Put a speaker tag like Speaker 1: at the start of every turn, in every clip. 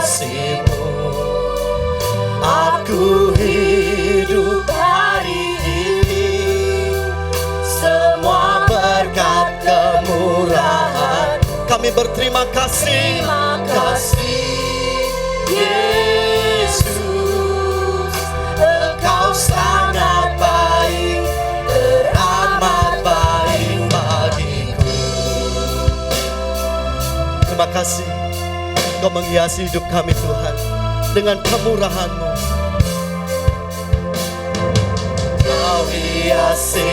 Speaker 1: kasih-Mu. Aku hidup hari ini semua berkat kemurahan. Kami berterima kasih. Terima kasih Yesus, Engkau sangat baik, teramat baik bagiku. Terima kasih Engkau menghiasi hidup kami Tuhan dengan kemurahan-Mu. Kau hiasi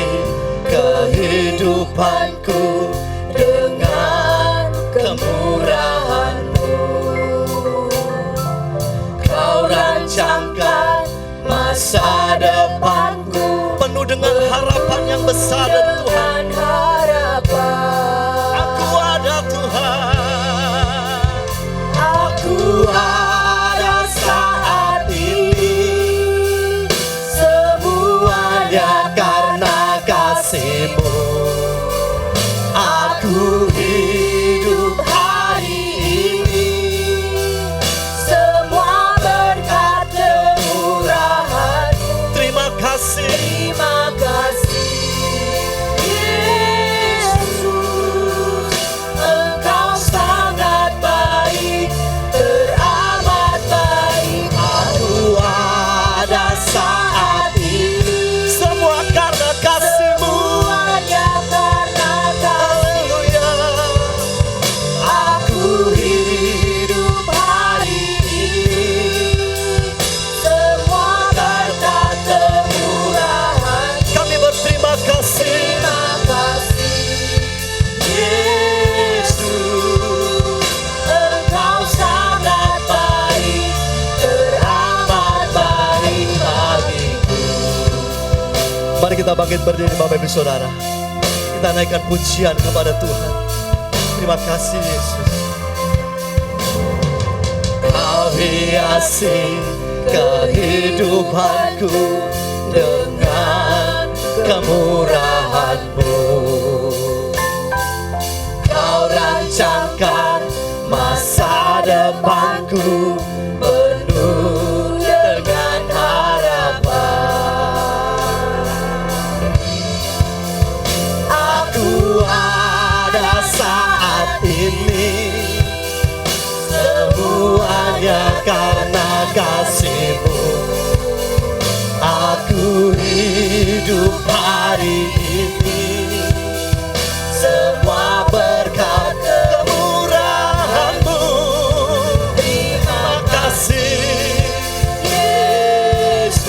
Speaker 1: kehidupanku dengan kemurahan-Mu. Kau rancangkan masa depanku penuh dengan harapan yang besar dan Tuhan. Aku ada Tuhan, aku ada saat ini, semuanya karena kasih-Mu. Aku hidup hari ini semua berkat kemurahan-Mu. Terima kasih. Terima kasih Yesus, Engkau sangat baik, teramat baik. Aku ada saat ini semua karena kasih-Mu. Semuanya karena kasih-Mu. Aku hidup hari ini semua berkat kemurahan. Kami berterima kasih. Terima kasih Yesus, Engkau sangat baik, teramat baik bagiku. Mari kita bangkit berdiri Bapak Ibu Saudara. Kita naikkan pujian kepada Tuhan. Terima kasih Yesus. Kau hiasi kehidupanku dengan kemurahan-Mu. Kau rancangkan masa depanku penuh dengan harapan. Aku ada saat ini semuanya karena kasih-Mu. Aku hidup hari ini semua berkat kemurahan-Mu. Terima kasih Yesus,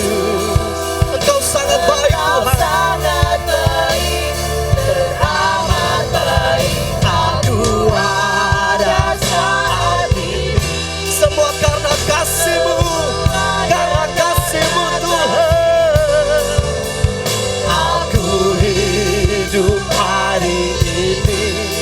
Speaker 1: Engkau sangat baik Tuhan. Sangat baik, teramat baik. Aku ada saat ini semua karena kasih-Mu, karena kasih-Mu Tuhan. Aku hidup hari ini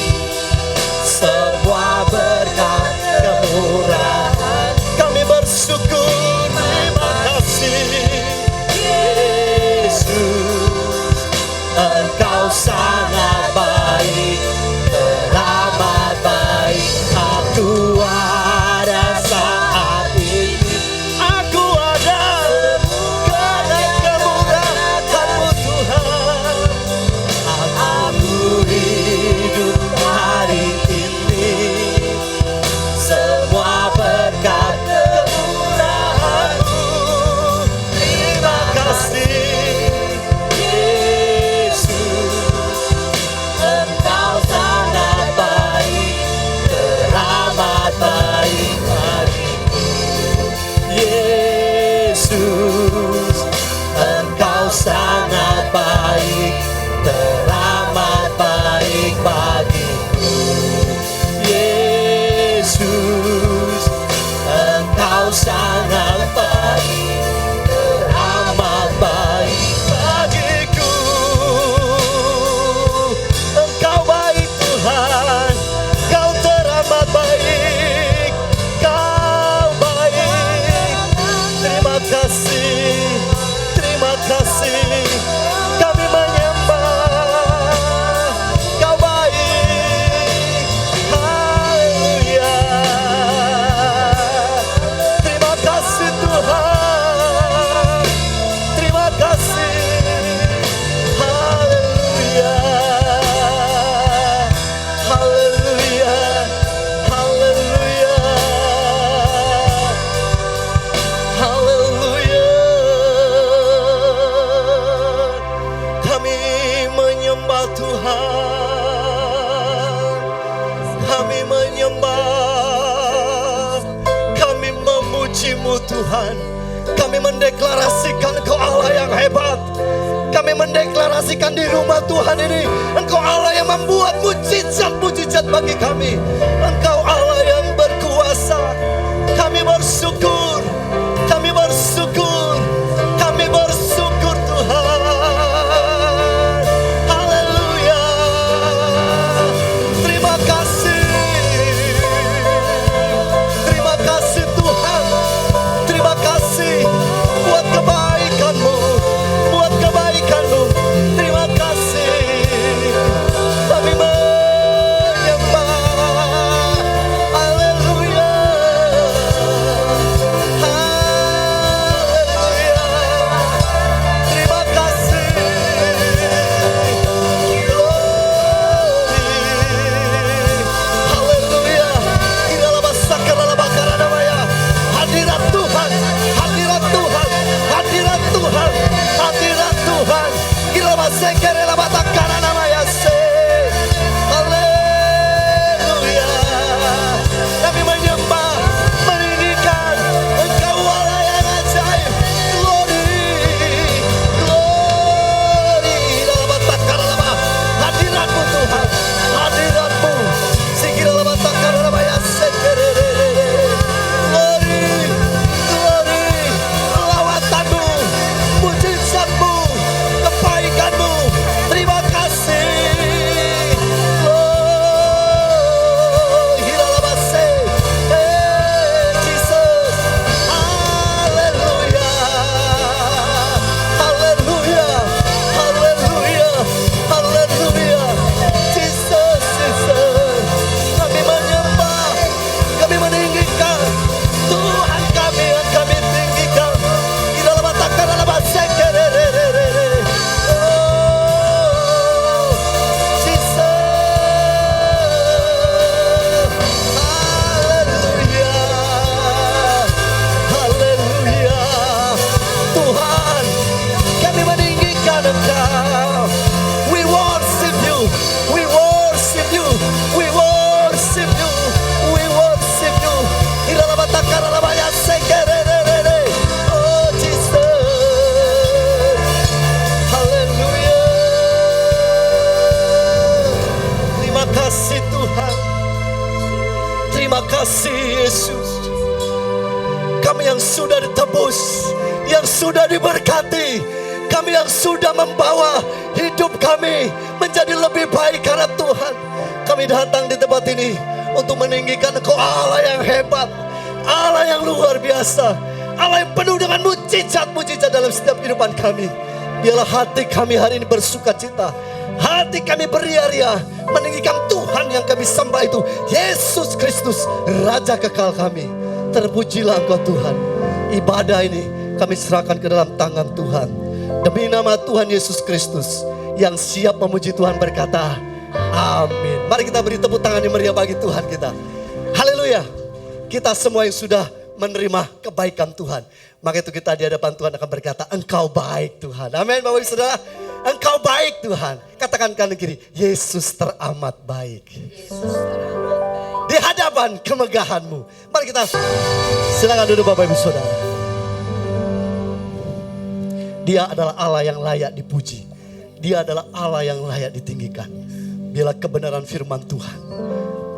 Speaker 1: Kami menyembah, kami memuji-Mu Tuhan. Kami mendeklarasikan Engkau Allah yang hebat. Kami mendeklarasikan di rumah Tuhan ini, Engkau Allah yang membuat mujizat-mujizat bagi kami. Engkau Allah yang berkuasa. Kami bersyukur, kami bersyukur, kami bersyukur Tuhan. Haleluya. Terima kasih. Terima kasih Tuhan. Terima kasih buat kebaikan-Mu, buat kebaikan-Mu. Terima kasih. Kami menyembah. Haleluya. Haleluya. Terima kasih. Glory. Haleluya. Hadirat Tuhan, hadirat Tuhan, hadirat Tuhan, hadirat Tuhan. Haleluya. Kami menyembah, meninggikan Engkau Allah yang ajaib. Glory, glory. Hadirat-Mu Tuhan, hadirat-Mu. Glory, glory. Lawatanmu, mujizat-Mu, kebaikan-Mu. Terima kasih. Jesus. Haleluya. Haleluya. Haleluya. Haleluya. Jesus, Jesus. Kami menyembah, kami meninggikan Tuhan kami yang kami tinggikan. Di dalam matakan dalam bahasa kerere. Oh, Jesus. Haleluya. Haleluya. Tuhan, kami meninggikan Engkau. We worship you. We worship you. We worship you. We worship you. Di dalam matakan dalam bahasa kerere. Oh, Jesus. Haleluya. Terima kasih Tuhan. Terima kasih Yesus. Kami yang sudah ditebus, yang sudah diberkati, kami yang sudah membawa hidup kami menjadi lebih baik karena Tuhan. Kami datang di tempat ini untuk meninggikan Engkau Allah yang hebat, Allah yang luar biasa, Allah yang penuh dengan mujizat-mujizat dalam setiap kehidupan kami. Biarlah hati kami hari ini bersuka cita, hati kami beria-ria meninggikan Tuhan yang kami sembah itu, Yesus Kristus, Raja kekal kami. Terpujilah Engkau Tuhan. Ibadah ini kami serahkan ke dalam tangan Tuhan. Demi nama Tuhan Yesus Kristus yang siap memuji Tuhan berkata, amin. Mari kita beri tepuk tangan yang meriah bagi Tuhan kita. Haleluya. Kita semua yang sudah menerima kebaikan Tuhan, maka itu kita di hadapan Tuhan akan berkata, Engkau baik Tuhan. Amin Bapak Ibu Saudara. Engkau baik Tuhan. Katakan kanan kiri, Yesus teramat baik. Di hadapan kemegahan-Mu. Mari kita silakan duduk Bapak Ibu Saudara. Dia adalah Allah yang layak dipuji. Dia adalah Allah yang layak ditinggikan. Bila kebenaran firman Tuhan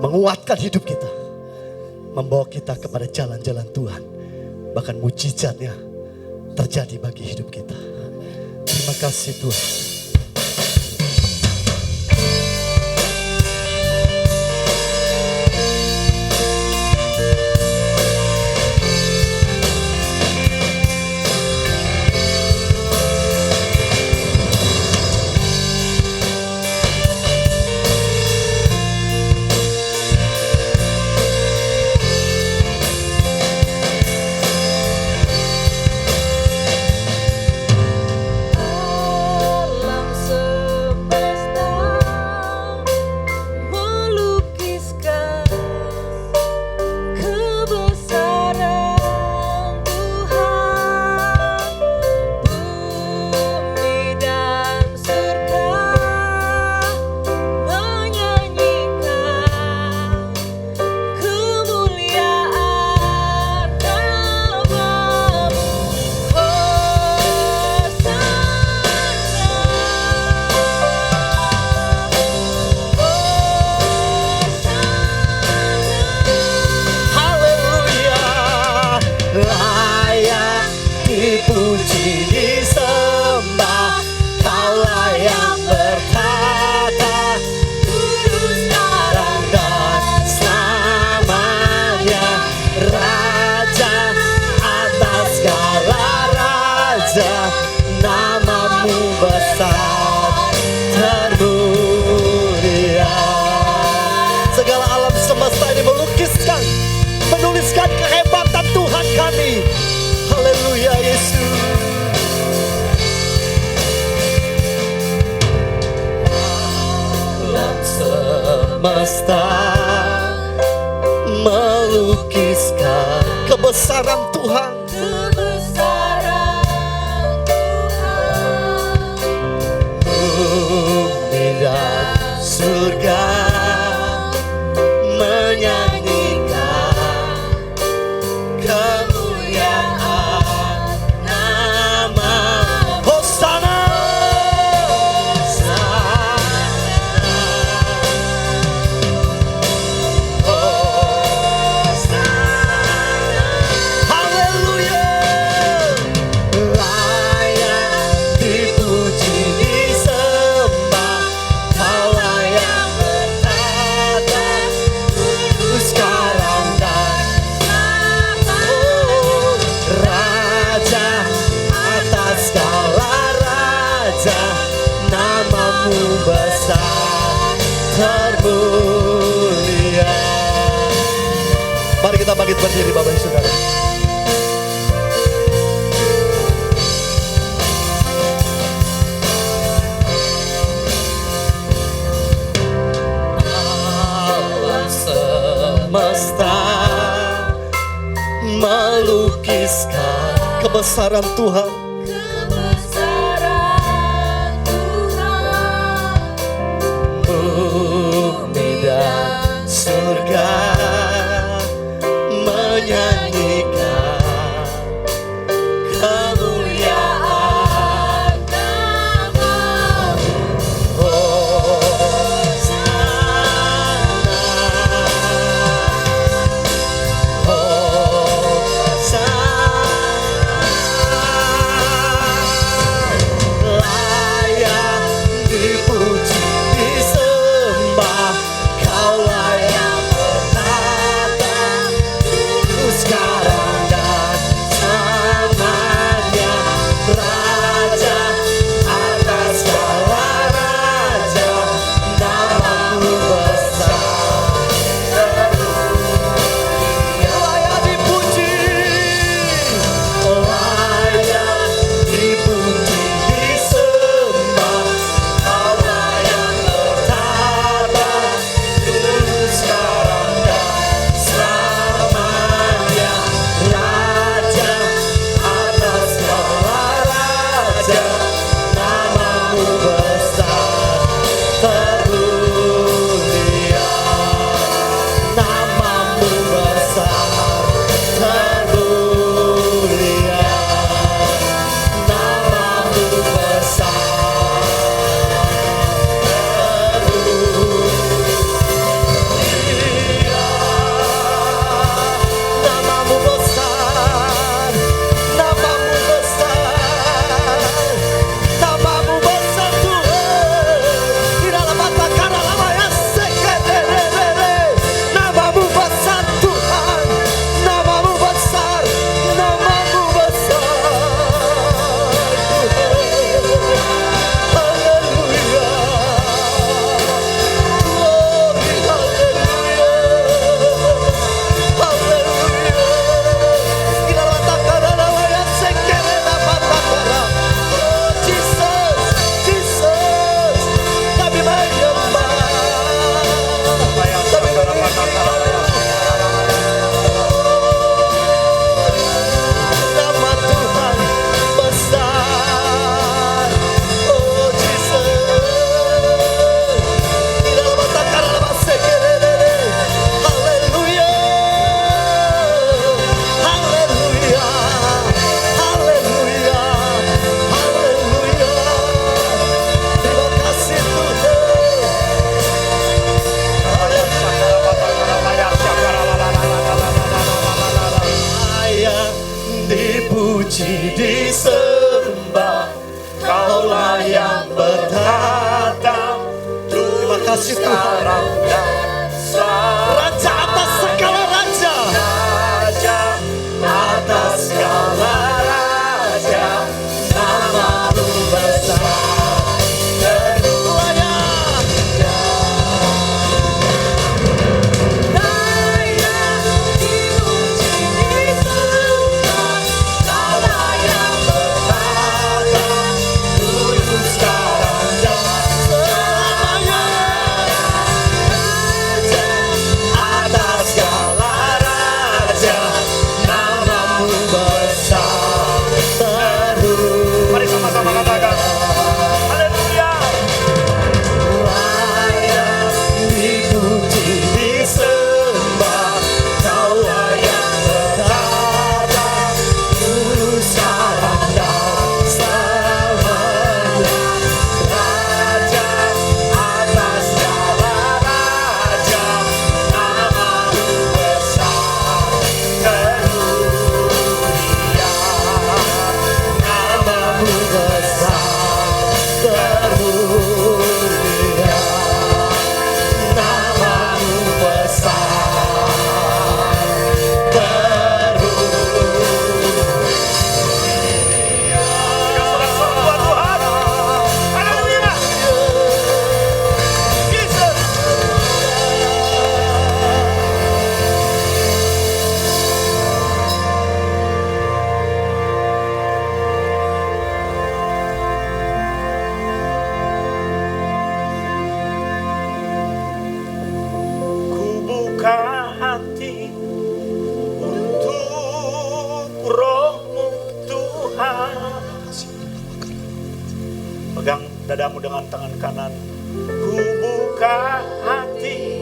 Speaker 1: menguatkan hidup kita, membawa kita kepada jalan-jalan Tuhan, bahkan mujizatnya terjadi bagi hidup kita. Terima kasih Tuhan. dipuji, disembah. Kaulah yang berkata kudus sekarang dan selamanya. Raja atas segala raja, namamu besar termulia. Segala alam semesta ini menuliskan kehebatan Tuhan kami. Haleluya Yesus. Alam semesta melukiskan kebesaran Tuhan. Bumi dan surga menyanyikan kemuliaan nama. Hosana, haleluya. Layak dipuji, disembah. Kaulah yang berkata kudus sekarang dan Raja atas segala raja, namamu besar termulia. Mari kita bangkit berdiri Bapak Ibu Saudara. Alam semesta melukiskan kebesaran Tuhan. Bumi dan surga menyanyikan kemuliaan namamu. Hosana,
Speaker 2: dadamu dengan tangan kanan. Ku buka hati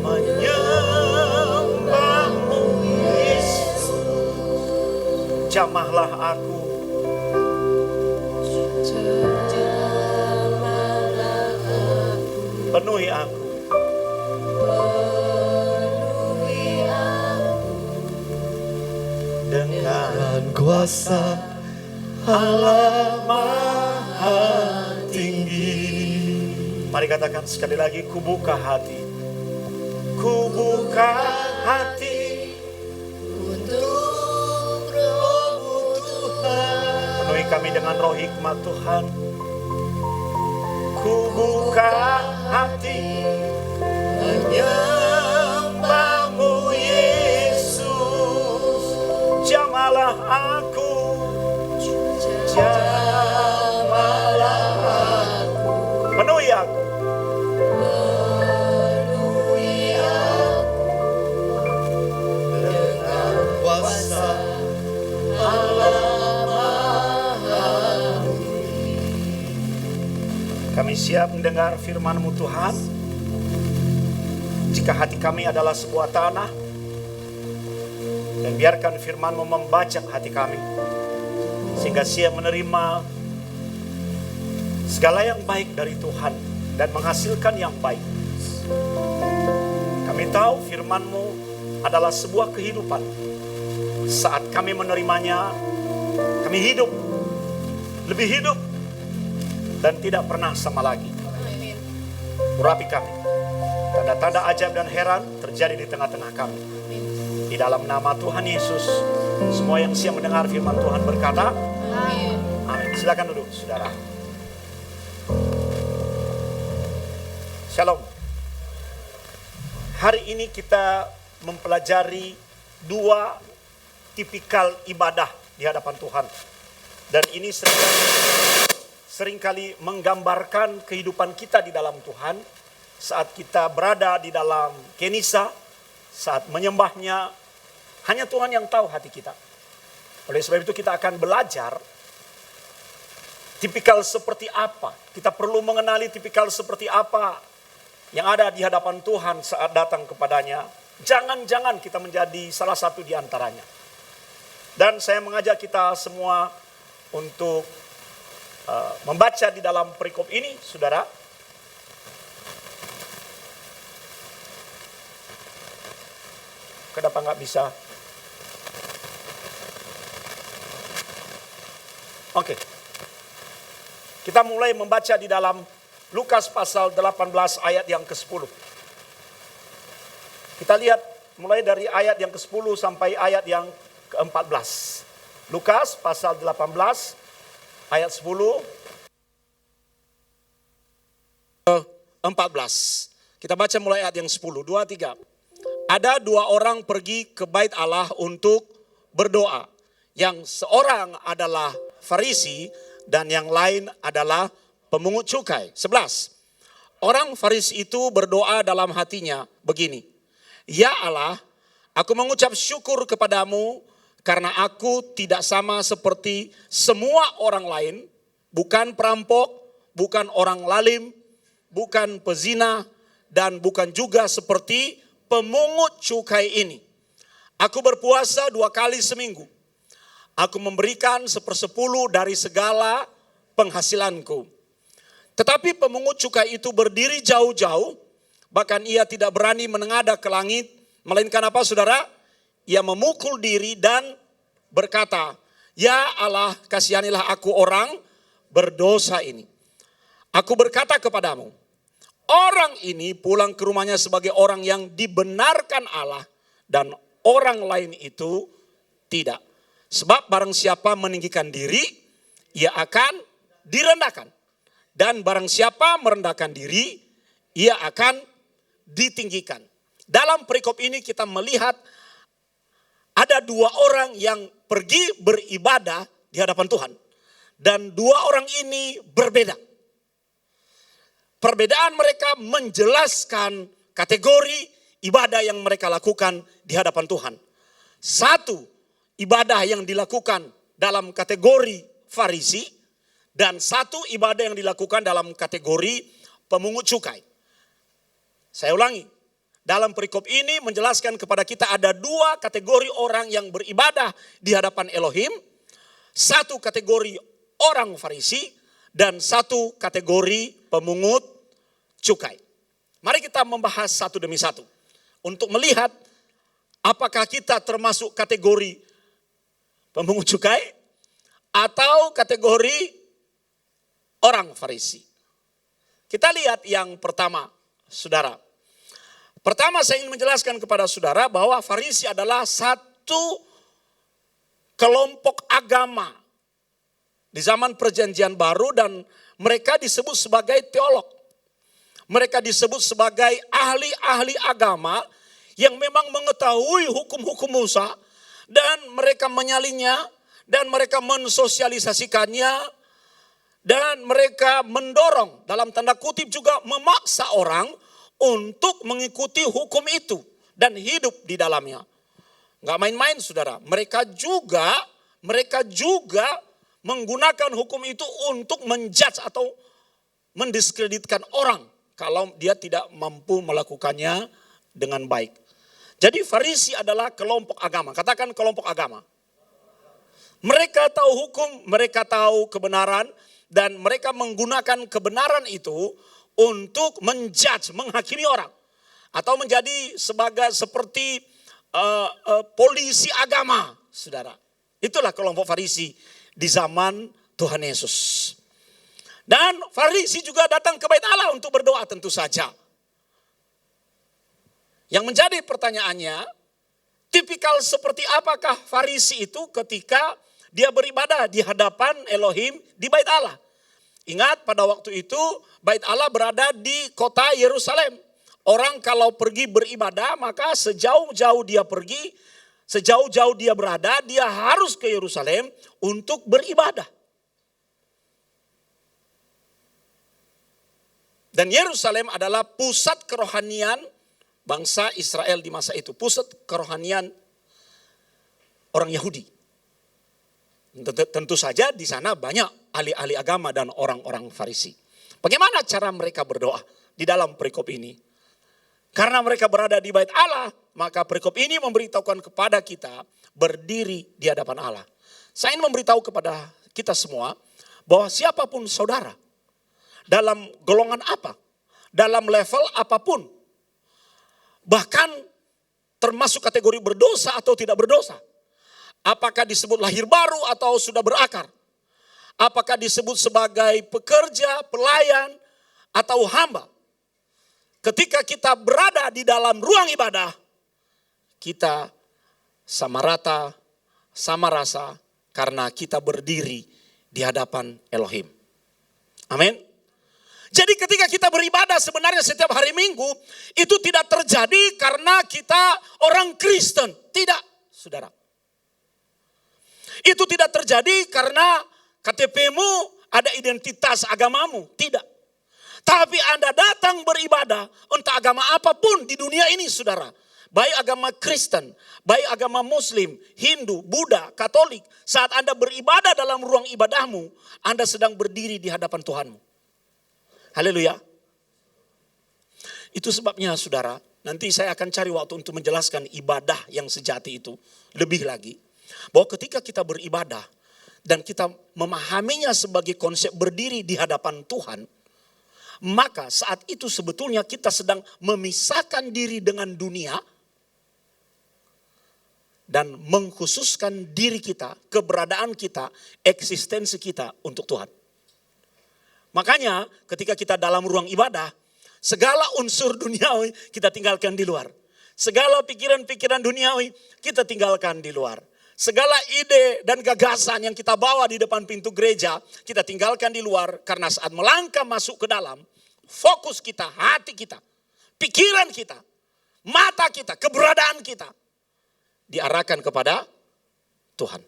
Speaker 2: menyembahmu Yesus. Jamahlah aku. Penuhi aku.
Speaker 1: Dengan kuasa Allah Maha Tinggi.
Speaker 2: Mari katakan sekali lagi, ku buka hati. Ku buka hati
Speaker 1: Untuk roh Tuhan.
Speaker 2: penuhi kami dengan roh hikmat Tuhan. Ku buka hati menyembahmu Yesus. Jamahlah aku. Jamahlah aku. Penuhi aku.
Speaker 1: Dengan kuasa Allah Maha.
Speaker 2: Kami siap mendengar firman-Mu Tuhan. Jika hati kami adalah sebuah tanah, dan biarkan firman-Mu membajak hati kami, sehingga siap menerima segala yang baik dari Tuhan dan menghasilkan yang baik. Kami tahu firman-Mu adalah sebuah kehidupan. Saat kami menerimanya, kami hidup, lebih hidup, dan tidak pernah sama lagi. Urapi kami. Tanda-tanda ajaib dan heran terjadi di tengah-tengah kami. Di dalam nama Tuhan Yesus, semua yang siap mendengar firman Tuhan berkata,
Speaker 3: Amin.
Speaker 2: amin. Silakan duduk, saudara. Shalom. Hari ini kita mempelajari dua tipikal ibadah di hadapan Tuhan. Dan ini seringkali menggambarkan kehidupan kita di dalam Tuhan. Saat kita berada di dalam kenisa, saat menyembahnya, hanya Tuhan yang tahu hati kita. Oleh sebab itu kita akan belajar tipikal seperti apa. Kita perlu mengenali tipikal seperti apa yang ada di hadapan Tuhan saat datang kepadanya. Jangan-jangan kita menjadi salah satu di antaranya. Dan saya mengajak kita semua untuk membaca di dalam perikop ini, saudara. Kenapa nggak bisa? Oke. Kita mulai membaca di dalam Lukas pasal 18 ayat yang ke-10. Kita lihat mulai dari ayat yang ke-10 sampai ayat yang ke-14. Lukas pasal 18 ayat 10 14. Kita baca mulai ayat yang 10. 2, 3. Ada dua orang pergi ke bait Allah untuk berdoa. Yang seorang adalah Farisi dan yang lain adalah pemungut cukai. 11. Orang Farisi itu berdoa dalam hatinya begini. Ya Allah, aku mengucap syukur kepadamu karena aku tidak sama seperti semua orang lain. Bukan perampok, bukan orang lalim, bukan pezina, dan bukan juga seperti pemungut cukai ini. Aku berpuasa 2 kali seminggu. Aku memberikan 1/10 dari segala penghasilanku. Tetapi pemungut cukai itu berdiri jauh-jauh, bahkan ia tidak berani menengadah ke langit, melainkan apa saudara? Ia memukul diri dan berkata, Ya Allah, kasihanilah aku orang berdosa ini. Aku berkata kepadamu, orang ini pulang ke rumahnya sebagai orang yang dibenarkan Allah dan orang lain itu tidak. Sebab barang siapa meninggikan diri, ia akan direndahkan. Dan barang siapa merendahkan diri, ia akan ditinggikan. Dalam perikop ini kita melihat ada dua orang yang pergi beribadah di hadapan Tuhan. Dan dua orang ini berbeda. Perbedaan mereka menjelaskan kategori ibadah yang mereka lakukan di hadapan Tuhan. Satu, ibadah yang dilakukan dalam kategori Farisi. dan satu ibadah yang dilakukan dalam kategori pemungut cukai. Saya ulangi, dalam perikop ini menjelaskan kepada kita ada dua kategori orang yang beribadah di hadapan Elohim. Satu kategori orang Farisi dan satu kategori pemungut cukai. Mari kita membahas satu demi satu untuk melihat apakah kita termasuk kategori pemungut cukai atau kategori orang Farisi. Kita lihat yang pertama, saudara. Pertama saya ingin menjelaskan kepada saudara bahwa Farisi adalah satu kelompok agama di zaman Perjanjian Baru dan mereka disebut sebagai teolog. Mereka disebut sebagai ahli-ahli agama yang memang mengetahui hukum-hukum Musa dan mereka menyalinnya dan mereka mensosialisasikannya dan mereka mendorong dalam tanda kutip juga memaksa orang untuk mengikuti hukum itu dan hidup di dalamnya. Nggak main-main saudara, mereka juga menggunakan hukum itu untuk menjudge atau mendiskreditkan orang kalau dia tidak mampu melakukannya dengan baik. Jadi Farisi adalah kelompok agama. Katakan kelompok agama. Mereka tahu hukum, mereka tahu kebenaran, dan mereka menggunakan kebenaran itu untuk menjudge, menghakimi orang. Atau menjadi seperti polisi agama, saudara. Itulah kelompok Farisi di zaman Tuhan Yesus. Dan Farisi juga datang ke Bait Allah untuk berdoa tentu saja. Yang menjadi pertanyaannya, tipikal seperti apakah Farisi itu ketika dia beribadah di hadapan Elohim di Bait Allah? Ingat pada waktu itu Bait Allah berada di kota Yerusalem. Orang kalau pergi beribadah maka sejauh-jauh dia pergi, sejauh-jauh dia berada, dia harus ke Yerusalem untuk beribadah. Dan Yerusalem adalah pusat kerohanian bangsa Israel di masa itu. Pusat kerohanian orang Yahudi. Tentu saja di sana banyak ahli-ahli agama dan orang-orang Farisi. Bagaimana cara mereka berdoa di dalam perikop ini? Karena mereka berada di Bait Allah, maka perikop ini memberitahukan kepada kita berdiri di hadapan Allah. Saya ingin memberitahu kepada kita semua bahwa siapapun saudara, dalam golongan apa, dalam level apapun, bahkan termasuk kategori berdosa atau tidak berdosa, apakah disebut lahir baru atau sudah berakar, apakah disebut sebagai pekerja, pelayan, atau hamba, ketika kita berada di dalam ruang ibadah, kita sama rata, sama rasa, karena kita berdiri di hadapan Elohim. Amin. Jadi ketika kita beribadah sebenarnya setiap hari Minggu, itu tidak terjadi karena kita orang Kristen. Tidak, saudara. Itu tidak terjadi karena KTP-mu ada identitas agamamu. Tidak. Tapi Anda datang beribadah entah agama apapun di dunia ini, saudara. Baik agama Kristen, baik agama Muslim, Hindu, Buddha, Katolik. Saat Anda beribadah dalam ruang ibadahmu, Anda sedang berdiri di hadapan Tuhanmu. Haleluya. Itu sebabnya saudara, nanti saya akan cari waktu untuk menjelaskan ibadah yang sejati itu lebih lagi. Bahwa ketika kita beribadah dan kita memahaminya sebagai konsep berdiri di hadapan Tuhan, maka saat itu sebetulnya kita sedang memisahkan diri dengan dunia dan mengkhususkan diri kita, keberadaan kita, eksistensi kita untuk Tuhan. Makanya ketika kita dalam ruang ibadah, segala unsur duniawi kita tinggalkan di luar. Segala pikiran-pikiran duniawi kita tinggalkan di luar. Segala ide dan gagasan yang kita bawa di depan pintu gereja, kita tinggalkan di luar. Karena saat melangkah masuk ke dalam, fokus kita, hati kita, pikiran kita, mata kita, keberadaan kita diarahkan kepada Tuhan.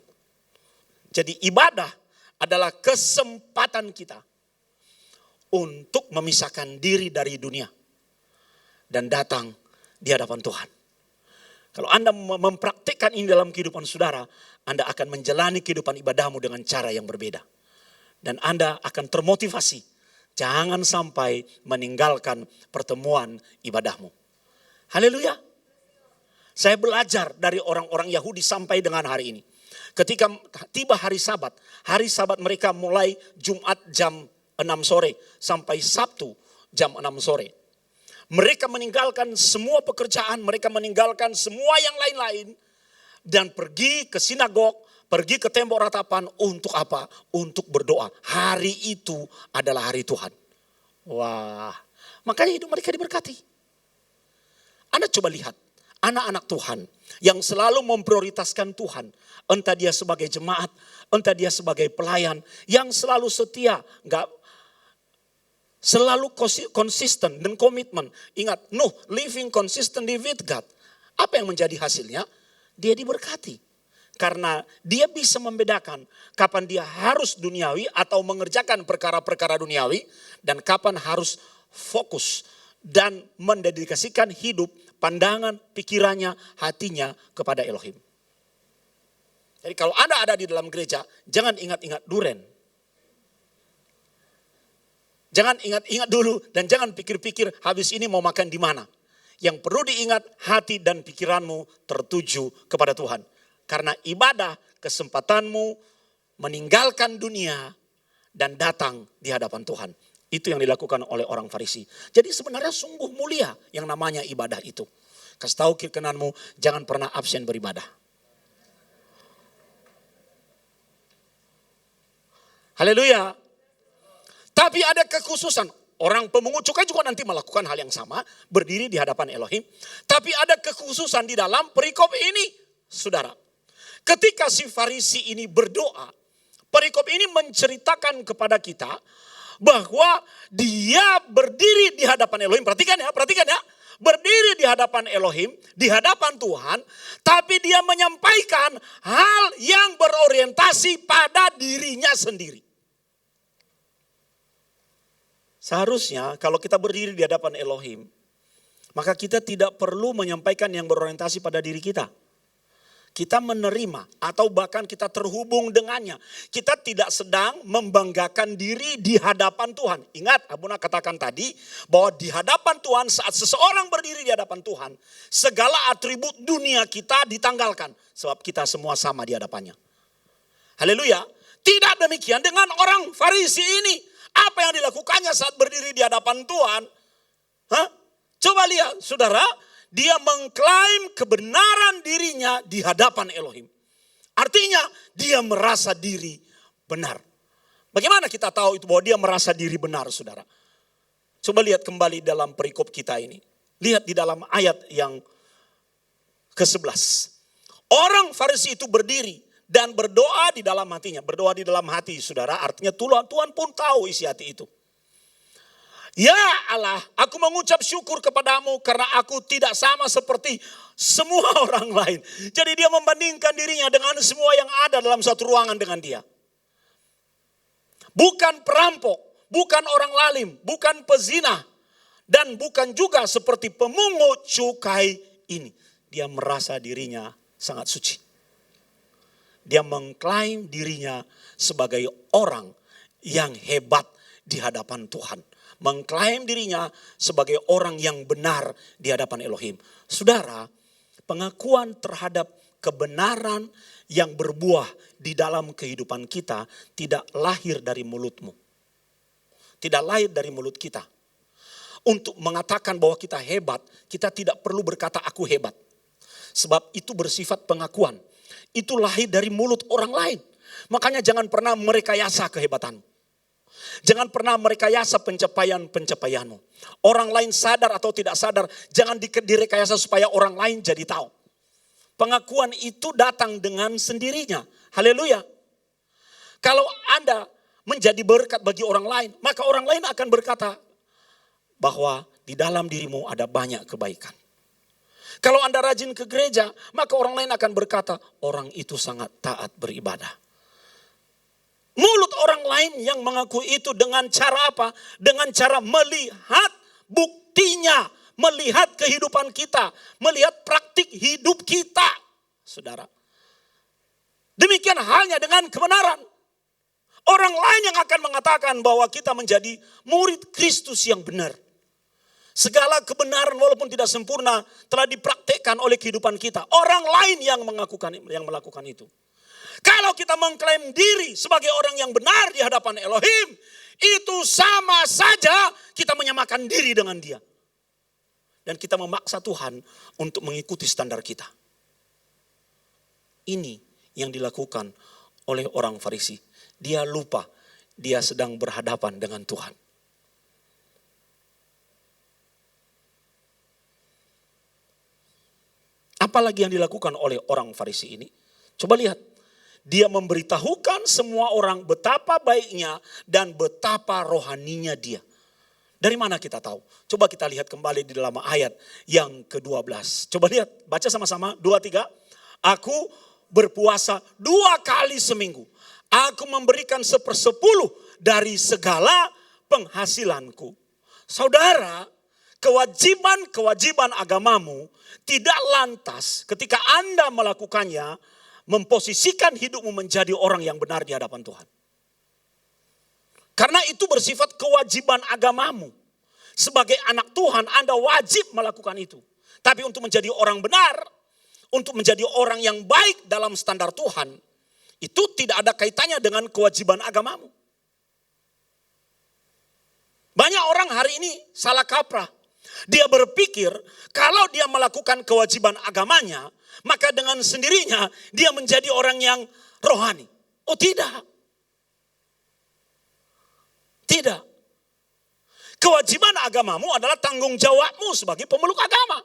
Speaker 2: Jadi ibadah adalah kesempatan kita untuk memisahkan diri dari dunia dan datang di hadapan Tuhan. Kalau Anda mempraktikkan ini dalam kehidupan saudara, Anda akan menjalani kehidupan ibadahmu dengan cara yang berbeda. dan Anda akan termotivasi. Jangan sampai meninggalkan pertemuan ibadahmu. Haleluya. Saya belajar dari orang-orang Yahudi sampai dengan hari ini. Ketika tiba hari Sabat mereka mulai Jumat jam 6 sore sampai Sabtu jam 6 sore. Mereka meninggalkan semua pekerjaan, mereka meninggalkan semua yang lain-lain. Dan pergi ke sinagog, pergi ke tembok ratapan untuk apa? Untuk berdoa. Hari itu adalah hari Tuhan. Wah, makanya hidup mereka diberkati. Anda coba lihat, anak-anak Tuhan yang selalu memprioritaskan Tuhan. Entah dia sebagai jemaat, entah dia sebagai pelayan. Yang selalu setia, selalu konsisten dan komitmen. Ingat, Nuh living consistently with God. Apa yang menjadi hasilnya? Dia diberkati. Karena dia bisa membedakan kapan dia harus duniawi atau mengerjakan perkara-perkara duniawi. Dan kapan harus fokus dan mendedikasikan hidup, pandangan, pikirannya, hatinya kepada Elohim. Jadi kalau Anda ada di dalam gereja, jangan ingat-ingat duren. Jangan ingat-ingat dulu dan jangan pikir-pikir habis ini mau makan di mana. Yang perlu diingat, hati dan pikiranmu tertuju kepada Tuhan. Karena ibadah kesempatanmu meninggalkan dunia dan datang di hadapan Tuhan. Itu yang dilakukan oleh orang Farisi. Jadi sebenarnya sungguh mulia yang namanya ibadah itu. Kasih tahu kiri kananmu, jangan pernah absen beribadah. Haleluya. Tapi ada kekhususan. Orang pemungut cukai juga nanti melakukan hal yang sama. Berdiri di hadapan Elohim. Tapi ada kekhususan di dalam perikop ini. Saudara. Ketika si Farisi ini berdoa. Perikop ini menceritakan kepada kita. Bahwa dia berdiri di hadapan Elohim. Perhatikan ya. Berdiri di hadapan Elohim. Di hadapan Tuhan. Tapi dia menyampaikan hal yang berorientasi pada dirinya sendiri. Seharusnya kalau kita berdiri di hadapan Elohim, maka kita tidak perlu menyampaikan yang berorientasi pada diri kita. Kita menerima atau bahkan kita terhubung dengannya. Kita tidak sedang membanggakan diri di hadapan Tuhan. Ingat, Abuna katakan tadi bahwa di hadapan Tuhan saat seseorang berdiri di hadapan Tuhan, segala atribut dunia kita ditanggalkan. Sebab kita semua sama di hadapannya. Haleluya. Tidak demikian dengan orang Farisi ini. Apa yang dilakukannya saat berdiri di hadapan Tuhan? Coba lihat saudara, dia mengklaim kebenaran dirinya di hadapan Elohim. Artinya dia merasa diri benar. Bagaimana kita tahu itu bahwa dia merasa diri benar saudara? Coba lihat kembali dalam perikop kita ini. Lihat di dalam ayat yang ke-11. Orang Farisi itu berdiri. Dan berdoa di dalam hatinya. Berdoa di dalam hati saudara. Artinya Tuhan pun tahu isi hati itu. Ya Allah, aku mengucap syukur kepadamu karena aku tidak sama seperti semua orang lain. Jadi dia membandingkan dirinya dengan semua yang ada dalam satu ruangan dengan dia. Bukan perampok, bukan orang lalim, bukan pezina. Dan bukan juga seperti pemungut cukai ini. Dia merasa dirinya sangat suci. Dia mengklaim dirinya sebagai orang yang hebat di hadapan Tuhan. Mengklaim dirinya sebagai orang yang benar di hadapan Elohim. Saudara, pengakuan terhadap kebenaran yang berbuah di dalam kehidupan kita tidak lahir dari mulutmu. Tidak lahir dari mulut kita. Untuk mengatakan bahwa kita hebat, kita tidak perlu berkata aku hebat. Sebab itu bersifat pengakuan. Itu lahir dari mulut orang lain. Makanya jangan pernah merekayasa kehebatanmu. Jangan pernah merekayasa pencapaianmu. Orang lain sadar atau tidak sadar, jangan direkayasa supaya orang lain jadi tahu. Pengakuan itu datang dengan sendirinya. Haleluya. Kalau Anda menjadi berkat bagi orang lain, maka orang lain akan berkata bahwa di dalam dirimu ada banyak kebaikan. Kalau Anda rajin ke gereja, maka orang lain akan berkata, orang itu sangat taat beribadah. Mulut orang lain yang mengaku itu dengan cara apa? Dengan cara melihat buktinya, melihat kehidupan kita, melihat praktik hidup kita. Saudara. Demikian halnya dengan kebenaran. Orang lain yang akan mengatakan bahwa kita menjadi murid Kristus yang benar. Segala kebenaran walaupun tidak sempurna telah dipraktekkan oleh kehidupan kita. Orang lain yang melakukan itu. Kalau kita mengklaim diri sebagai orang yang benar di hadapan Elohim, itu sama saja kita menyamakan diri dengan dia. Dan kita memaksa Tuhan untuk mengikuti standar kita. Ini yang dilakukan oleh orang Farisi. Dia lupa dia sedang berhadapan dengan Tuhan. Apalagi yang dilakukan oleh orang Farisi ini? Coba lihat. Dia memberitahukan semua orang betapa baiknya dan betapa rohaninya dia. Dari mana kita tahu? Coba kita lihat kembali di dalam ayat yang ke-12. Coba lihat, baca sama-sama, 2, 3. Aku berpuasa 2 kali seminggu. Aku memberikan 1/10 dari segala penghasilanku. Saudara, kewajiban agamamu tidak lantas ketika Anda melakukannya memposisikan hidupmu menjadi orang yang benar di hadapan Tuhan. Karena itu bersifat kewajiban agamamu. Sebagai anak Tuhan Anda wajib melakukan itu. Tapi untuk menjadi orang benar, untuk menjadi orang yang baik dalam standar Tuhan, itu tidak ada kaitannya dengan kewajiban agamamu. Banyak orang hari ini salah kaprah. Dia berpikir kalau dia melakukan kewajiban agamanya, maka dengan sendirinya dia menjadi orang yang rohani. Oh tidak. Tidak. Kewajiban agamamu adalah tanggung jawabmu sebagai pemeluk agama.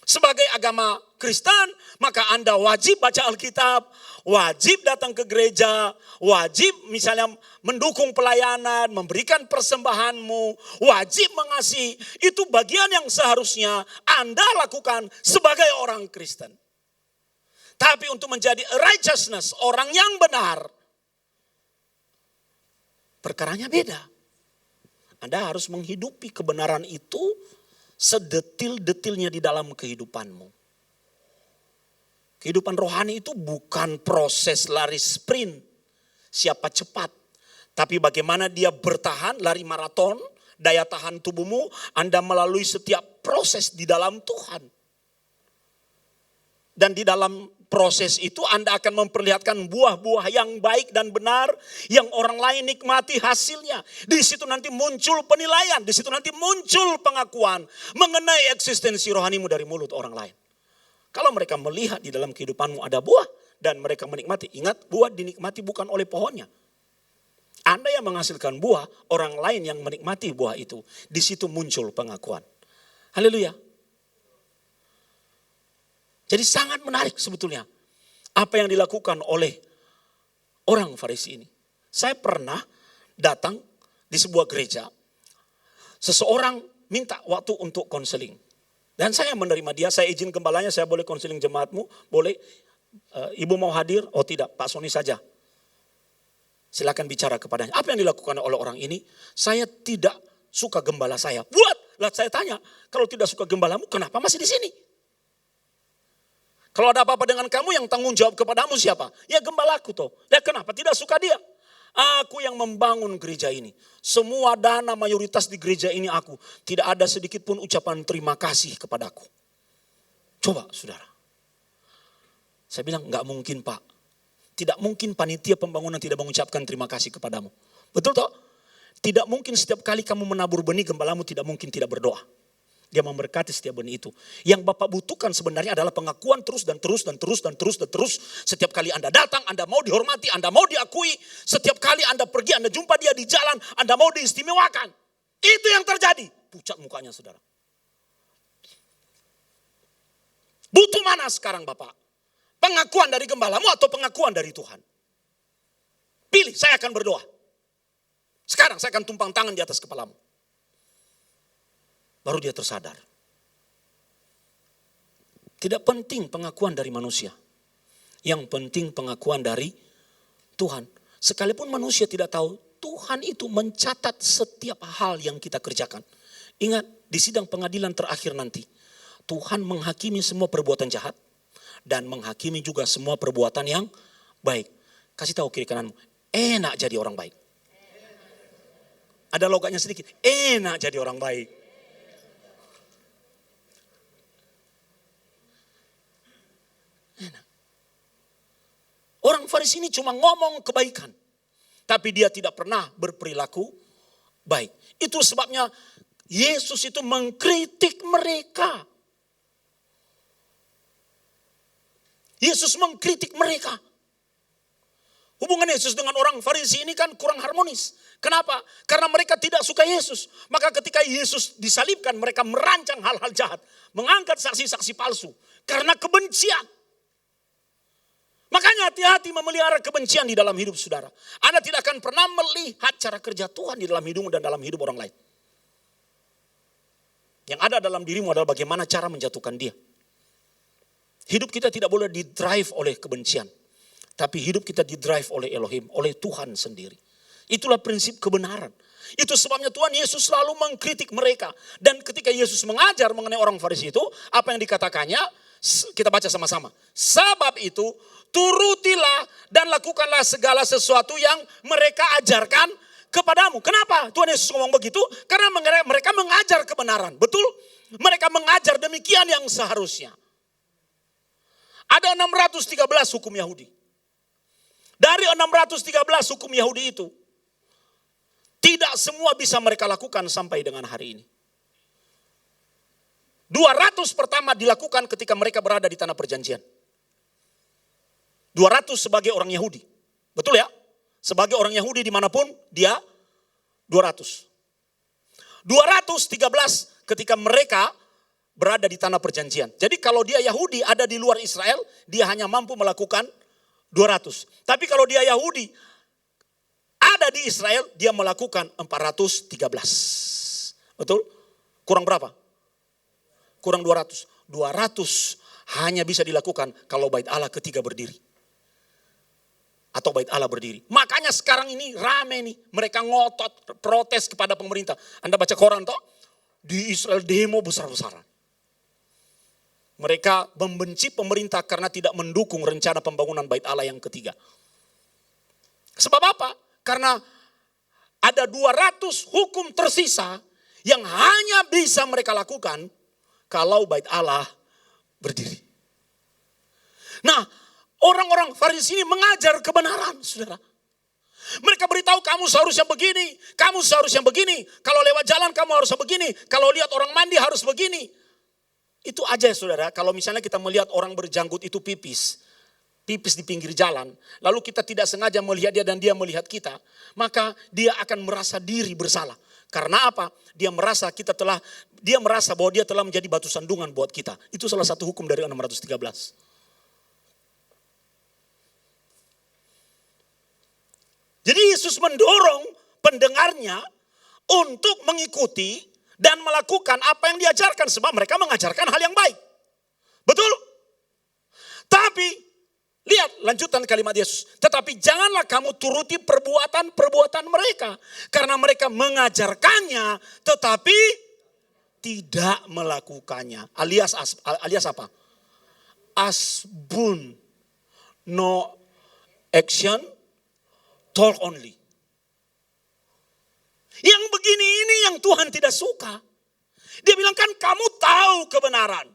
Speaker 2: Sebagai agama Kristen, maka Anda wajib baca Alkitab, wajib datang ke gereja, wajib misalnya mendukung pelayanan, memberikan persembahanmu, wajib mengasihi. Itu bagian yang seharusnya Anda lakukan sebagai orang Kristen. Tapi untuk menjadi righteousness, orang yang benar, perkaranya beda. Anda harus menghidupi kebenaran itu sedetil-detilnya di dalam kehidupanmu. Kehidupan rohani itu bukan proses lari sprint, siapa cepat. Tapi bagaimana dia bertahan, lari maraton, daya tahan tubuhmu, Anda melalui setiap proses di dalam Tuhan. Dan di dalam proses itu Anda akan memperlihatkan buah-buah yang baik dan benar yang orang lain nikmati hasilnya. Di situ nanti muncul penilaian, di situ nanti muncul pengakuan mengenai eksistensi rohanimu dari mulut orang lain. Kalau mereka melihat di dalam kehidupanmu ada buah dan mereka menikmati, ingat buah dinikmati bukan oleh pohonnya. Anda yang menghasilkan buah, orang lain yang menikmati buah itu. Di situ muncul pengakuan. Haleluya. Jadi sangat menarik sebetulnya apa yang dilakukan oleh orang Farisi ini. Saya pernah datang di sebuah gereja. Seseorang minta waktu untuk konseling. Dan saya menerima dia, saya izin gembalanya, saya boleh konseling jemaatmu? Boleh. Ibu mau hadir? Oh tidak, Pak Sony saja. Silakan bicara kepadanya. Apa yang dilakukan oleh orang ini? Saya tidak suka gembala saya. Buat! Lah saya tanya, kalau tidak suka gembalamu kenapa masih di sini? Kalau ada apa-apa dengan kamu yang tanggung jawab kepadamu siapa? Ya gembalaku toh. Ya kenapa tidak suka dia? Aku yang membangun gereja ini. Semua dana mayoritas di gereja ini aku. Tidak ada sedikit pun ucapan terima kasih kepadaku. Coba saudara. Saya bilang enggak mungkin Pak. Tidak mungkin panitia pembangunan tidak mengucapkan terima kasih kepadamu. Betul toh? Tidak mungkin setiap kali kamu menabur benih gembalamu tidak mungkin tidak berdoa. Dia memberkati setiap benih itu. Yang Bapak butuhkan sebenarnya adalah pengakuan terus dan terus dan terus dan terus dan terus. Setiap kali Anda datang, Anda mau dihormati, Anda mau diakui. Setiap kali Anda pergi, Anda jumpa dia di jalan, Anda mau diistimewakan. Itu yang terjadi. Pucat mukanya saudara. Butuh mana sekarang Bapak? Pengakuan dari gembalamu atau pengakuan dari Tuhan? Pilih, saya akan berdoa. Sekarang saya akan tumpang tangan di atas kepalamu. Baru dia tersadar. Tidak penting pengakuan dari manusia. Yang penting pengakuan dari Tuhan. Sekalipun manusia tidak tahu, Tuhan itu mencatat setiap hal yang kita kerjakan. Ingat, di sidang pengadilan terakhir nanti, Tuhan menghakimi semua perbuatan jahat dan menghakimi juga semua perbuatan yang baik. Kasih tahu kiri kananmu, enak jadi orang baik. Ada logatnya sedikit, enak jadi orang baik. Enak. Orang Farisi ini cuma ngomong kebaikan, tapi dia tidak pernah berperilaku baik. Itu sebabnya Yesus itu mengkritik mereka. Yesus mengkritik mereka. Hubungan Yesus dengan orang Farisi ini kan kurang harmonis. Kenapa? Karena mereka tidak suka Yesus. Maka ketika Yesus disalibkan, mereka merancang hal-hal jahat. Mengangkat saksi-saksi palsu. Karena kebencian. Makanya hati-hati memelihara kebencian di dalam hidup saudara. Anda tidak akan pernah melihat cara kerja Tuhan di dalam hidupmu dan dalam hidup orang lain. Yang ada dalam dirimu adalah bagaimana cara menjatuhkan dia. Hidup kita tidak boleh didrive oleh kebencian. Tapi hidup kita didrive oleh Elohim, oleh Tuhan sendiri. Itulah prinsip kebenaran. Itu sebabnya Tuhan Yesus selalu mengkritik mereka. Dan ketika Yesus mengajar mengenai orang Farisi itu, apa yang dikatakannya? Kita baca sama-sama. Sebab itu, turutilah dan lakukanlah segala sesuatu yang mereka ajarkan kepadamu. Kenapa Tuhan Yesus ngomong begitu? Karena mereka mengajar kebenaran. Betul? Mereka mengajar demikian yang seharusnya. Ada 613 hukum Yahudi. Dari 613 hukum Yahudi itu, tidak semua bisa mereka lakukan sampai dengan hari ini. 200 pertama dilakukan ketika mereka berada di tanah perjanjian. 200 sebagai orang Yahudi. Betul ya? Sebagai orang Yahudi dimanapun dia 200. 213 ketika mereka berada di tanah perjanjian. Jadi kalau dia Yahudi ada di luar Israel, dia hanya mampu melakukan 200. Tapi kalau dia Yahudi ada di Israel, dia melakukan 413. Betul? Kurang berapa? Kurang 200. 200 hanya bisa dilakukan kalau bait Allah ketiga berdiri. Atau bait Allah berdiri. Makanya sekarang ini rame nih. Mereka ngotot protes kepada pemerintah. Anda baca koran toh? Di Israel demo besar-besaran. Mereka membenci pemerintah karena tidak mendukung rencana pembangunan bait Allah yang ketiga. Sebab apa? Karena ada 200 hukum tersisa yang hanya bisa mereka lakukan kalau bait Allah berdiri. Nah, orang-orang Farisi ini mengajar kebenaran, saudara. Mereka beritahu kamu seharusnya begini, kamu seharusnya begini. Kalau lewat jalan kamu harus begini, kalau lihat orang mandi harus begini. Itu aja ya saudara, kalau misalnya kita melihat orang berjanggut itu pipis di pinggir jalan, lalu kita tidak sengaja melihat dia dan dia melihat kita, maka dia akan merasa diri bersalah. Karena apa? Dia merasa bahwa dia telah menjadi batu sandungan buat kita. Itu salah satu hukum dari 613. Jadi Yesus mendorong pendengarnya untuk mengikuti dan melakukan apa yang diajarkan. Sebab mereka mengajarkan hal yang baik. Betul? Tapi, lihat lanjutan kalimat Yesus. Tetapi janganlah kamu turuti perbuatan-perbuatan mereka. Karena mereka mengajarkannya tetapi tidak melakukannya. Alias apa? Asbun. No action, talk only. Yang begini ini yang Tuhan tidak suka. Dia bilang kan kamu tahu kebenaran.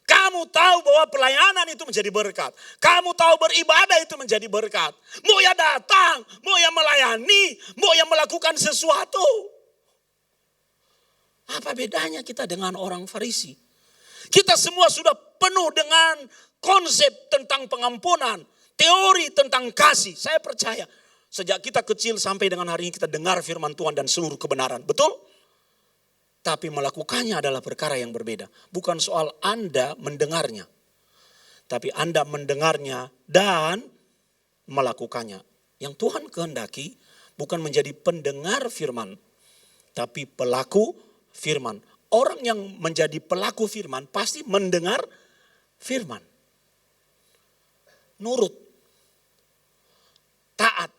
Speaker 2: Kamu tahu bahwa pelayanan itu menjadi berkat. Kamu tahu beribadah itu menjadi berkat. Mau ya datang, mau ya melayani, mau ya melakukan sesuatu. Apa bedanya kita dengan orang Farisi? Kita semua sudah penuh dengan konsep tentang pengampunan. Teori tentang kasih. Saya percaya. Sejak kita kecil sampai dengan hari ini kita dengar firman Tuhan dan seluruh kebenaran. Betul? Tapi melakukannya adalah perkara yang berbeda. Bukan soal Anda mendengarnya. Tapi Anda mendengarnya dan melakukannya. Yang Tuhan kehendaki bukan menjadi pendengar firman. Tapi pelaku firman. Orang yang menjadi pelaku firman pasti mendengar firman. Nurut. Taat.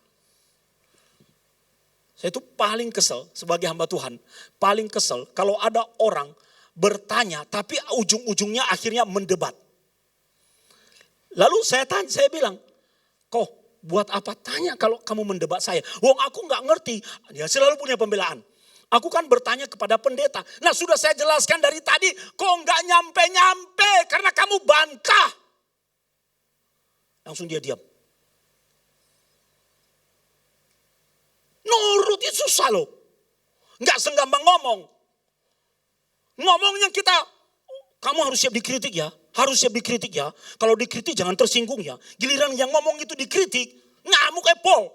Speaker 2: Saya itu paling kesel sebagai hamba Tuhan. Paling kesel kalau ada orang bertanya tapi ujung-ujungnya akhirnya mendebat. Lalu saya bilang, kok buat apa tanya kalau kamu mendebat saya? Wong aku nggak ngerti. Dia selalu punya pembelaan. Aku kan bertanya kepada pendeta. Nah sudah saya jelaskan dari tadi, kok nggak nyampe-nyampe karena kamu bantah. Langsung dia diam. Nurut itu susah loh. Nggak segampang ngomong. Ngomongnya kita, kamu harus siap dikritik ya. Harus siap dikritik ya. Kalau dikritik jangan tersinggung ya. Giliran yang ngomong itu dikritik, ngamuk Pol.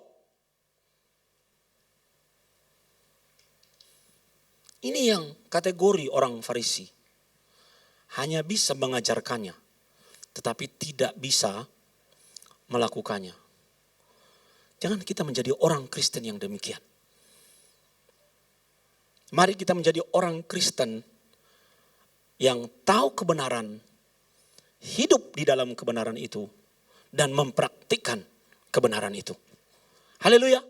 Speaker 2: Ini yang kategori orang Farisi. Hanya bisa mengajarkannya, tetapi tidak bisa melakukannya. Jangan kita menjadi orang Kristen yang demikian. Mari kita menjadi orang Kristen yang tahu kebenaran, hidup di dalam kebenaran itu, dan mempraktikkan kebenaran itu. Haleluya.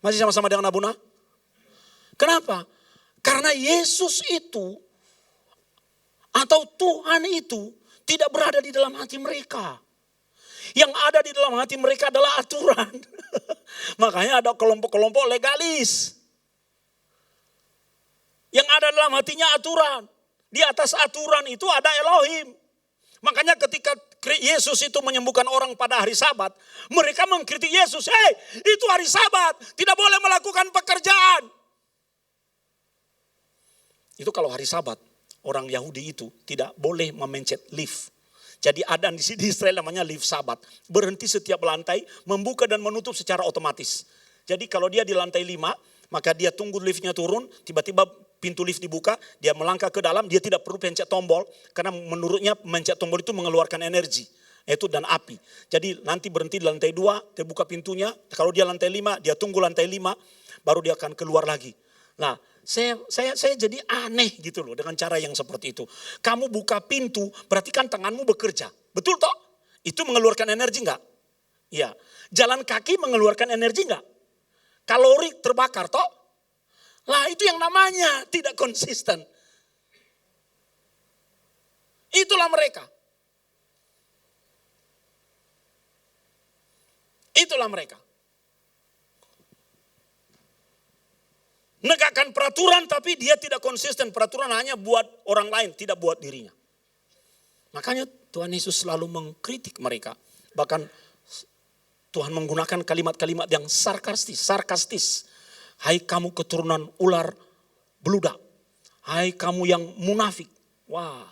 Speaker 2: Masih sama-sama dengan Abuna? Kenapa? Karena Yesus itu, atau Tuhan itu, tidak berada di dalam hati mereka. Yang ada di dalam hati mereka adalah aturan. Makanya ada kelompok-kelompok legalis. Yang ada dalam hatinya aturan. Di atas aturan itu ada Elohim. Makanya ketika Yesus itu menyembuhkan orang pada hari Sabat, mereka mengkritik Yesus. Hei, itu hari Sabat, tidak boleh melakukan pekerjaan. Itu kalau hari Sabat, orang Yahudi itu tidak boleh memencet lift. Jadi ada di Israel namanya lift Sabat. Berhenti setiap lantai, membuka dan menutup secara otomatis. Jadi kalau dia di lantai 5, maka dia tunggu liftnya turun, tiba-tiba pintu lift dibuka, dia melangkah ke dalam, dia tidak perlu pencet tombol, karena menurutnya mencet tombol itu mengeluarkan energi, yaitu dan api. Jadi nanti berhenti di lantai 2, terbuka pintunya, kalau dia lantai 5, dia tunggu lantai 5, baru dia akan keluar lagi. Nah, saya jadi aneh gitu loh dengan cara yang seperti itu. Kamu buka pintu, berarti kan tanganmu bekerja. Betul toh? Itu mengeluarkan energi enggak? Iya. Jalan kaki mengeluarkan energi enggak? Kalori terbakar toh? Lah itu yang namanya tidak konsisten. Itulah mereka. Itulah mereka. Negakkan peraturan tapi dia tidak konsisten. Peraturan hanya buat orang lain, tidak buat dirinya. Makanya Tuhan Yesus selalu mengkritik mereka. Bahkan Tuhan menggunakan kalimat-kalimat yang sarkastis. Hai kamu keturunan ular beludak. Hai kamu yang munafik. Wah.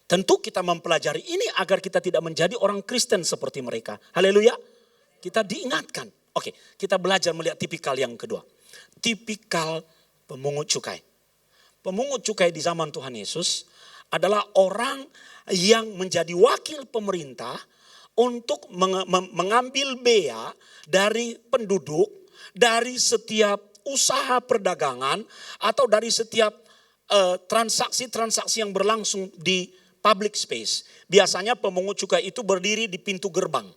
Speaker 2: Tentu kita mempelajari ini agar kita tidak menjadi orang Kristen seperti mereka. Haleluya. Kita diingatkan. Oke, kita belajar melihat tipikal yang kedua. Tipikal pemungut cukai. Pemungut cukai di zaman Tuhan Yesus adalah orang yang menjadi wakil pemerintah untuk mengambil bea dari penduduk, dari setiap usaha perdagangan, atau dari setiap transaksi-transaksi yang berlangsung di public space. Biasanya pemungut cukai itu berdiri di pintu gerbang.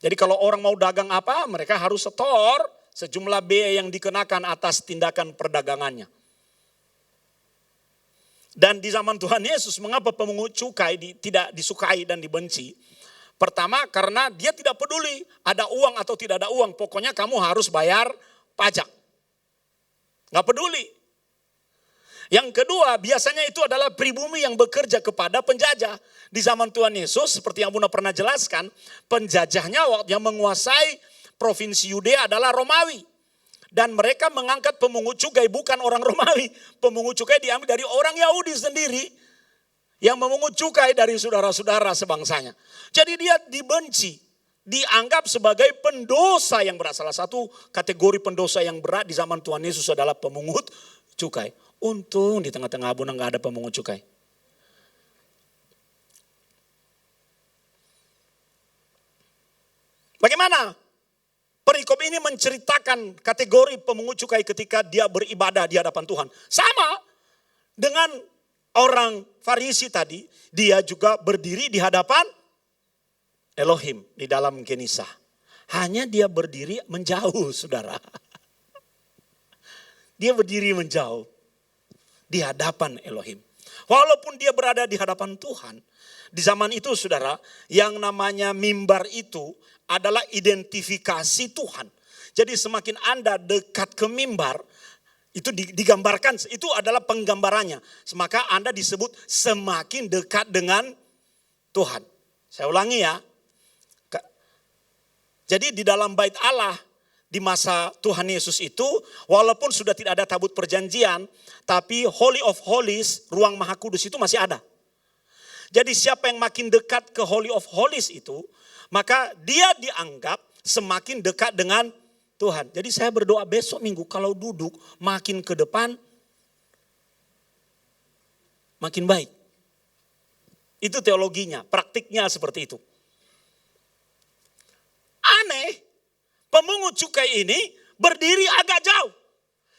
Speaker 2: Jadi kalau orang mau dagang apa, mereka harus setor sejumlah bea yang dikenakan atas tindakan perdagangannya. Dan di zaman Tuhan Yesus, mengapa pemungut cukai tidak disukai dan dibenci? Pertama, karena dia tidak peduli ada uang atau tidak ada uang. Pokoknya kamu harus bayar pajak. Nggak peduli. Yang kedua, biasanya itu adalah pribumi yang bekerja kepada penjajah. Di zaman Tuhan Yesus, seperti yang Bunda pernah jelaskan, penjajahnya waktu yang menguasai provinsi Yudea adalah Romawi. Dan mereka mengangkat pemungut cukai bukan orang Romawi. Pemungut cukai diambil dari orang Yahudi sendiri yang memungut cukai dari saudara-saudara sebangsanya. Jadi dia dibenci, dianggap sebagai pendosa yang berat. Salah satu kategori pendosa yang berat di zaman Tuhan Yesus adalah pemungut cukai. Untung di tengah-tengah Abuna nggak ada pemungut cukai. Bagaimana? Perikop ini menceritakan kategori pemungut cukai ketika dia beribadah di hadapan Tuhan. Sama dengan orang Farisi tadi, dia juga berdiri di hadapan Elohim di dalam Genisah. Hanya dia berdiri menjauh, saudara. Dia berdiri menjauh di hadapan Elohim. Walaupun dia berada di hadapan Tuhan. Di zaman itu saudara, yang namanya mimbar itu adalah identifikasi Tuhan. Jadi semakin Anda dekat ke mimbar, itu digambarkan, itu adalah penggambarannya. Maka Anda disebut semakin dekat dengan Tuhan. Saya ulangi ya. Jadi di dalam bait Allah di masa Tuhan Yesus itu, walaupun sudah tidak ada tabut perjanjian, tapi Holy of Holies, ruang Maha Kudus itu masih ada. Jadi siapa yang makin dekat ke Holy of Holies itu, maka dia dianggap semakin dekat dengan Tuhan. Jadi saya berdoa besok minggu kalau duduk makin ke depan, makin baik. Itu teologinya, praktiknya seperti itu. Aneh, pemungut cukai ini berdiri agak jauh.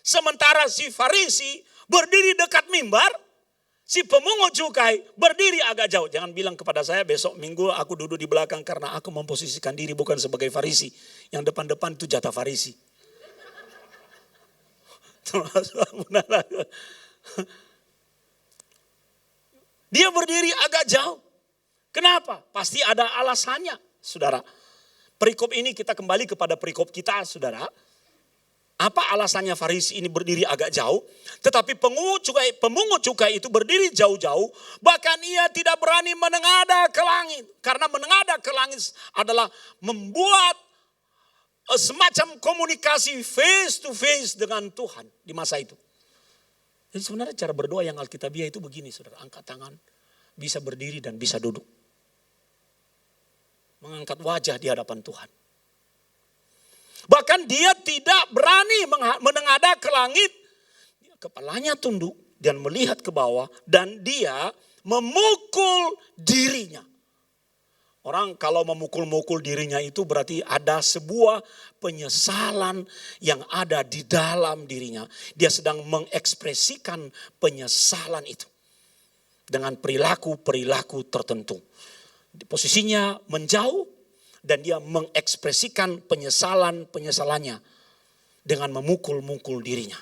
Speaker 2: Sementara si Farisi berdiri dekat mimbar, si pemungut cukai berdiri agak jauh. Jangan bilang kepada saya besok minggu aku duduk di belakang karena aku memposisikan diri bukan sebagai Farisi. Yang depan-depan itu jatah Farisi. Dia berdiri agak jauh. Kenapa? Pasti ada alasannya, saudara. Perikop ini kita kembali kepada perikop kita, saudara. Apa alasannya Farisi ini berdiri agak jauh? Tetapi pemungut cukai itu berdiri jauh-jauh. Bahkan ia tidak berani menengadah ke langit. Karena menengadah ke langit adalah membuat semacam komunikasi face to face dengan Tuhan di masa itu. Jadi sebenarnya cara berdoa yang Alkitabiah itu begini, saudara. Angkat tangan, bisa berdiri dan bisa duduk. Mengangkat wajah di hadapan Tuhan. Bahkan dia tidak berani menengadah ke langit. Kepalanya tunduk dan melihat ke bawah. Dan dia memukul dirinya. Orang kalau memukul-mukul dirinya itu berarti ada sebuah penyesalan yang ada di dalam dirinya. Dia sedang mengekspresikan penyesalan itu. Dengan perilaku-perilaku tertentu. Posisinya menjauh dan dia mengekspresikan penyesalannya dengan memukul-mukul dirinya.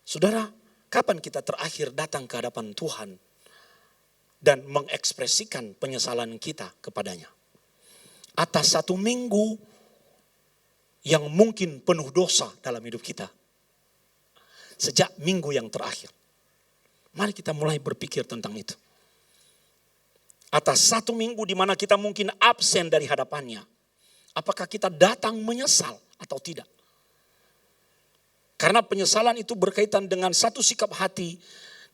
Speaker 2: Saudara, kapan kita terakhir datang ke hadapan Tuhan dan mengekspresikan penyesalan kita kepadanya? Atas satu minggu yang mungkin penuh dosa dalam hidup kita. Sejak minggu yang terakhir. Mari kita mulai berpikir tentang itu. Atas satu minggu di mana kita mungkin absen dari hadapannya. Apakah kita datang menyesal atau tidak? Karena penyesalan itu berkaitan dengan satu sikap hati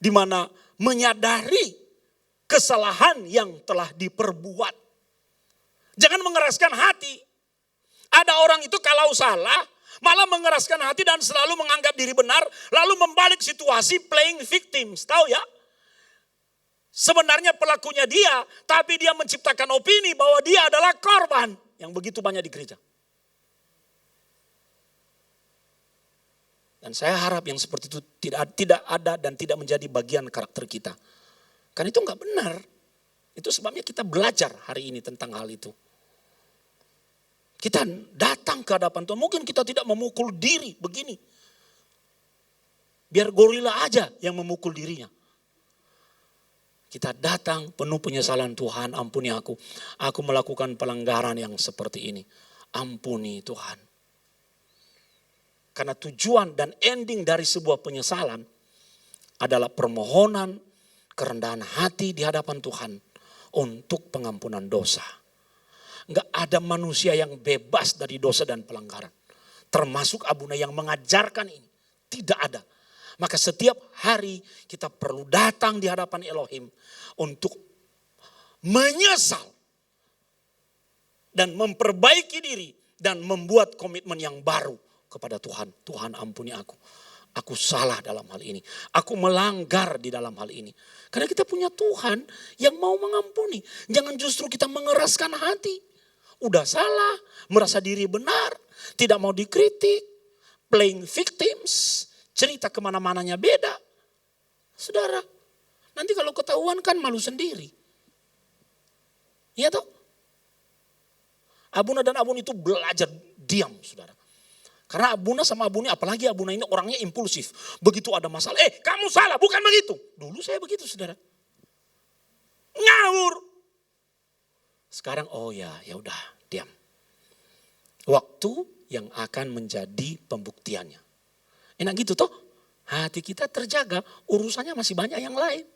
Speaker 2: di mana menyadari kesalahan yang telah diperbuat. Jangan mengeraskan hati. Ada orang itu kalau salah malah mengeraskan hati dan selalu menganggap diri benar, lalu membalik situasi playing victims. Tahu ya? Sebenarnya pelakunya dia, tapi dia menciptakan opini bahwa dia adalah korban yang begitu banyak di gereja. Dan saya harap yang seperti itu tidak ada dan tidak menjadi bagian karakter kita. Karena itu enggak benar. Itu sebabnya kita belajar hari ini tentang hal itu. Kita datang ke hadapan Tuhan, mungkin kita tidak memukul diri begini. Biar gorila aja yang memukul dirinya. Kita datang penuh penyesalan, Tuhan ampuni aku. Aku melakukan pelanggaran yang seperti ini. Ampuni Tuhan. Karena tujuan dan ending dari sebuah penyesalan adalah permohonan kerendahan hati di hadapan Tuhan untuk pengampunan dosa. Enggak ada manusia yang bebas dari dosa dan pelanggaran. Termasuk Abuna yang mengajarkan ini. Tidak ada. Maka setiap hari kita perlu datang di hadapan Elohim untuk menyesal dan memperbaiki diri dan membuat komitmen yang baru kepada Tuhan. Tuhan ampuni aku. Aku salah dalam hal ini. Aku melanggar di dalam hal ini. Karena kita punya Tuhan yang mau mengampuni. Jangan justru kita mengeraskan hati. Udah salah, merasa diri benar, tidak mau dikritik, playing victims. Cerita kemana-mananya beda. Saudara, nanti kalau ketahuan kan malu sendiri. Iya toh? Abuna dan Abun itu belajar diam, saudara. Karena Abuna sama Abuni, apalagi Abuna ini orangnya impulsif. Begitu ada masalah, kamu salah, bukan begitu. Dulu saya begitu saudara. Ngawur. Sekarang ya udah, diam. Waktu yang akan menjadi pembuktiannya. Enak gitu toh? Hati kita terjaga, urusannya masih banyak yang lain.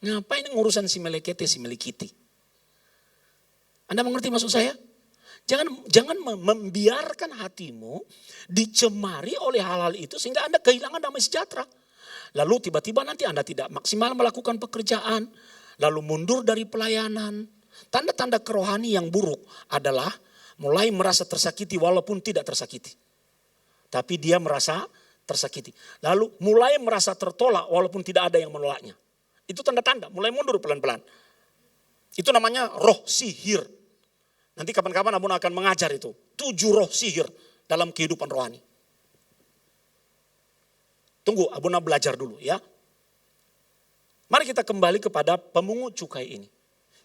Speaker 2: Ngapain ngurusan si melekete, si melikiti? Anda mengerti maksud saya? Jangan membiarkan hatimu dicemari oleh hal-hal itu sehingga Anda kehilangan damai sejahtera. Lalu tiba-tiba nanti Anda tidak maksimal melakukan pekerjaan, lalu mundur dari pelayanan. Tanda-tanda kerohani yang buruk adalah mulai merasa tersakiti walaupun tidak tersakiti. Tapi dia merasa tersakiti. Lalu mulai merasa tertolak walaupun tidak ada yang menolaknya. Itu tanda-tanda, mulai mundur pelan-pelan. Itu namanya roh sihir. Nanti kapan-kapan Abuna akan mengajar itu. 7 roh sihir dalam kehidupan rohani. Tunggu, Abuna belajar dulu ya. Mari kita kembali kepada pemungut cukai ini.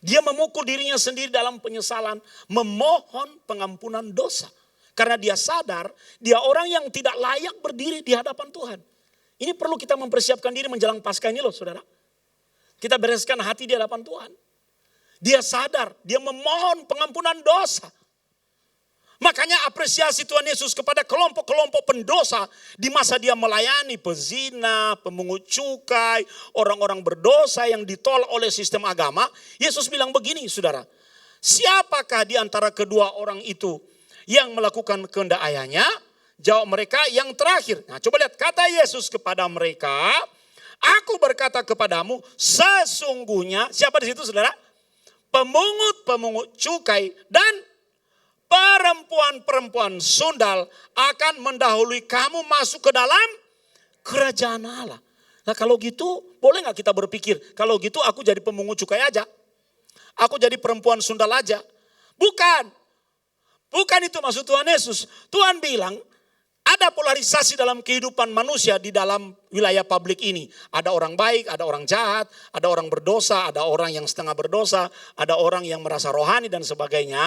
Speaker 2: Dia memukul dirinya sendiri dalam penyesalan, memohon pengampunan dosa. Karena dia sadar, dia orang yang tidak layak berdiri di hadapan Tuhan. Ini perlu kita mempersiapkan diri menjelang Paskah ini loh saudara. Kita bereskan hati di hadapan Tuhan. Dia sadar, dia memohon pengampunan dosa. Makanya apresiasi Tuhan Yesus kepada kelompok-kelompok pendosa di masa dia melayani pezina, pemungut cukai, orang-orang berdosa yang ditolak oleh sistem agama. Yesus bilang begini saudara, siapakah di antara kedua orang itu yang melakukan kehendak ayahnya? Jawab mereka, yang terakhir. Nah coba lihat kata Yesus kepada mereka, aku berkata kepadamu sesungguhnya, siapa di situ saudara? Pemungut-pemungut cukai dan perempuan-perempuan sundal akan mendahului kamu masuk ke dalam kerajaan Allah. Nah kalau gitu boleh gak kita berpikir, kalau gitu aku jadi pemungut cukai aja. Aku jadi perempuan sundal aja. Bukan itu maksud Tuhan Yesus. Tuhan bilang ada polarisasi dalam kehidupan manusia di dalam wilayah publik ini. Ada orang baik, ada orang jahat, ada orang berdosa, ada orang yang setengah berdosa, ada orang yang merasa rohani dan sebagainya.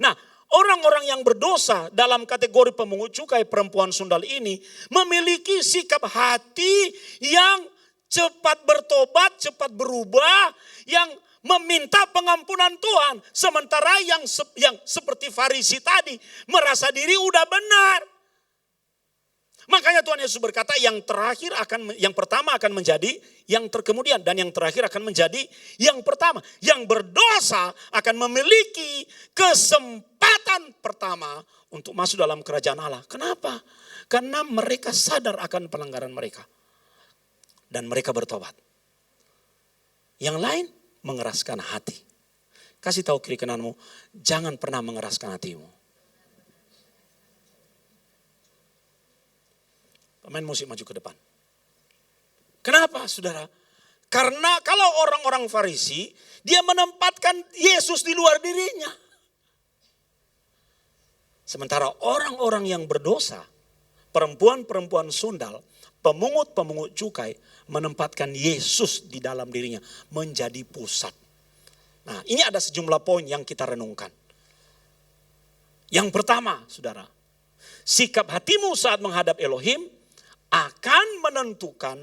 Speaker 2: Nah, orang-orang yang berdosa dalam kategori pemungut cukai perempuan sundal ini memiliki sikap hati yang cepat bertobat, cepat berubah, yang meminta pengampunan Tuhan. Sementara yang seperti Farisi tadi merasa diri udah benar. Makanya Tuhan Yesus berkata yang pertama akan menjadi yang terkemudian dan yang terakhir akan menjadi yang pertama. Yang berdosa akan memiliki kesempatan pertama untuk masuk dalam kerajaan Allah. Kenapa? Karena mereka sadar akan pelanggaran mereka dan mereka bertobat. Yang lain mengeraskan hati. Kasih tahu kiri kananmu, jangan pernah mengeraskan hatimu. Pemain musik maju ke depan. Kenapa saudara? Karena kalau orang-orang Farisi, dia menempatkan Yesus di luar dirinya. Sementara orang-orang yang berdosa, perempuan-perempuan sundal, pemungut-pemungut cukai, menempatkan Yesus di dalam dirinya, menjadi pusat. Nah ini ada sejumlah poin yang kita renungkan. Yang pertama saudara, sikap hatimu saat menghadap Elohim akan menentukan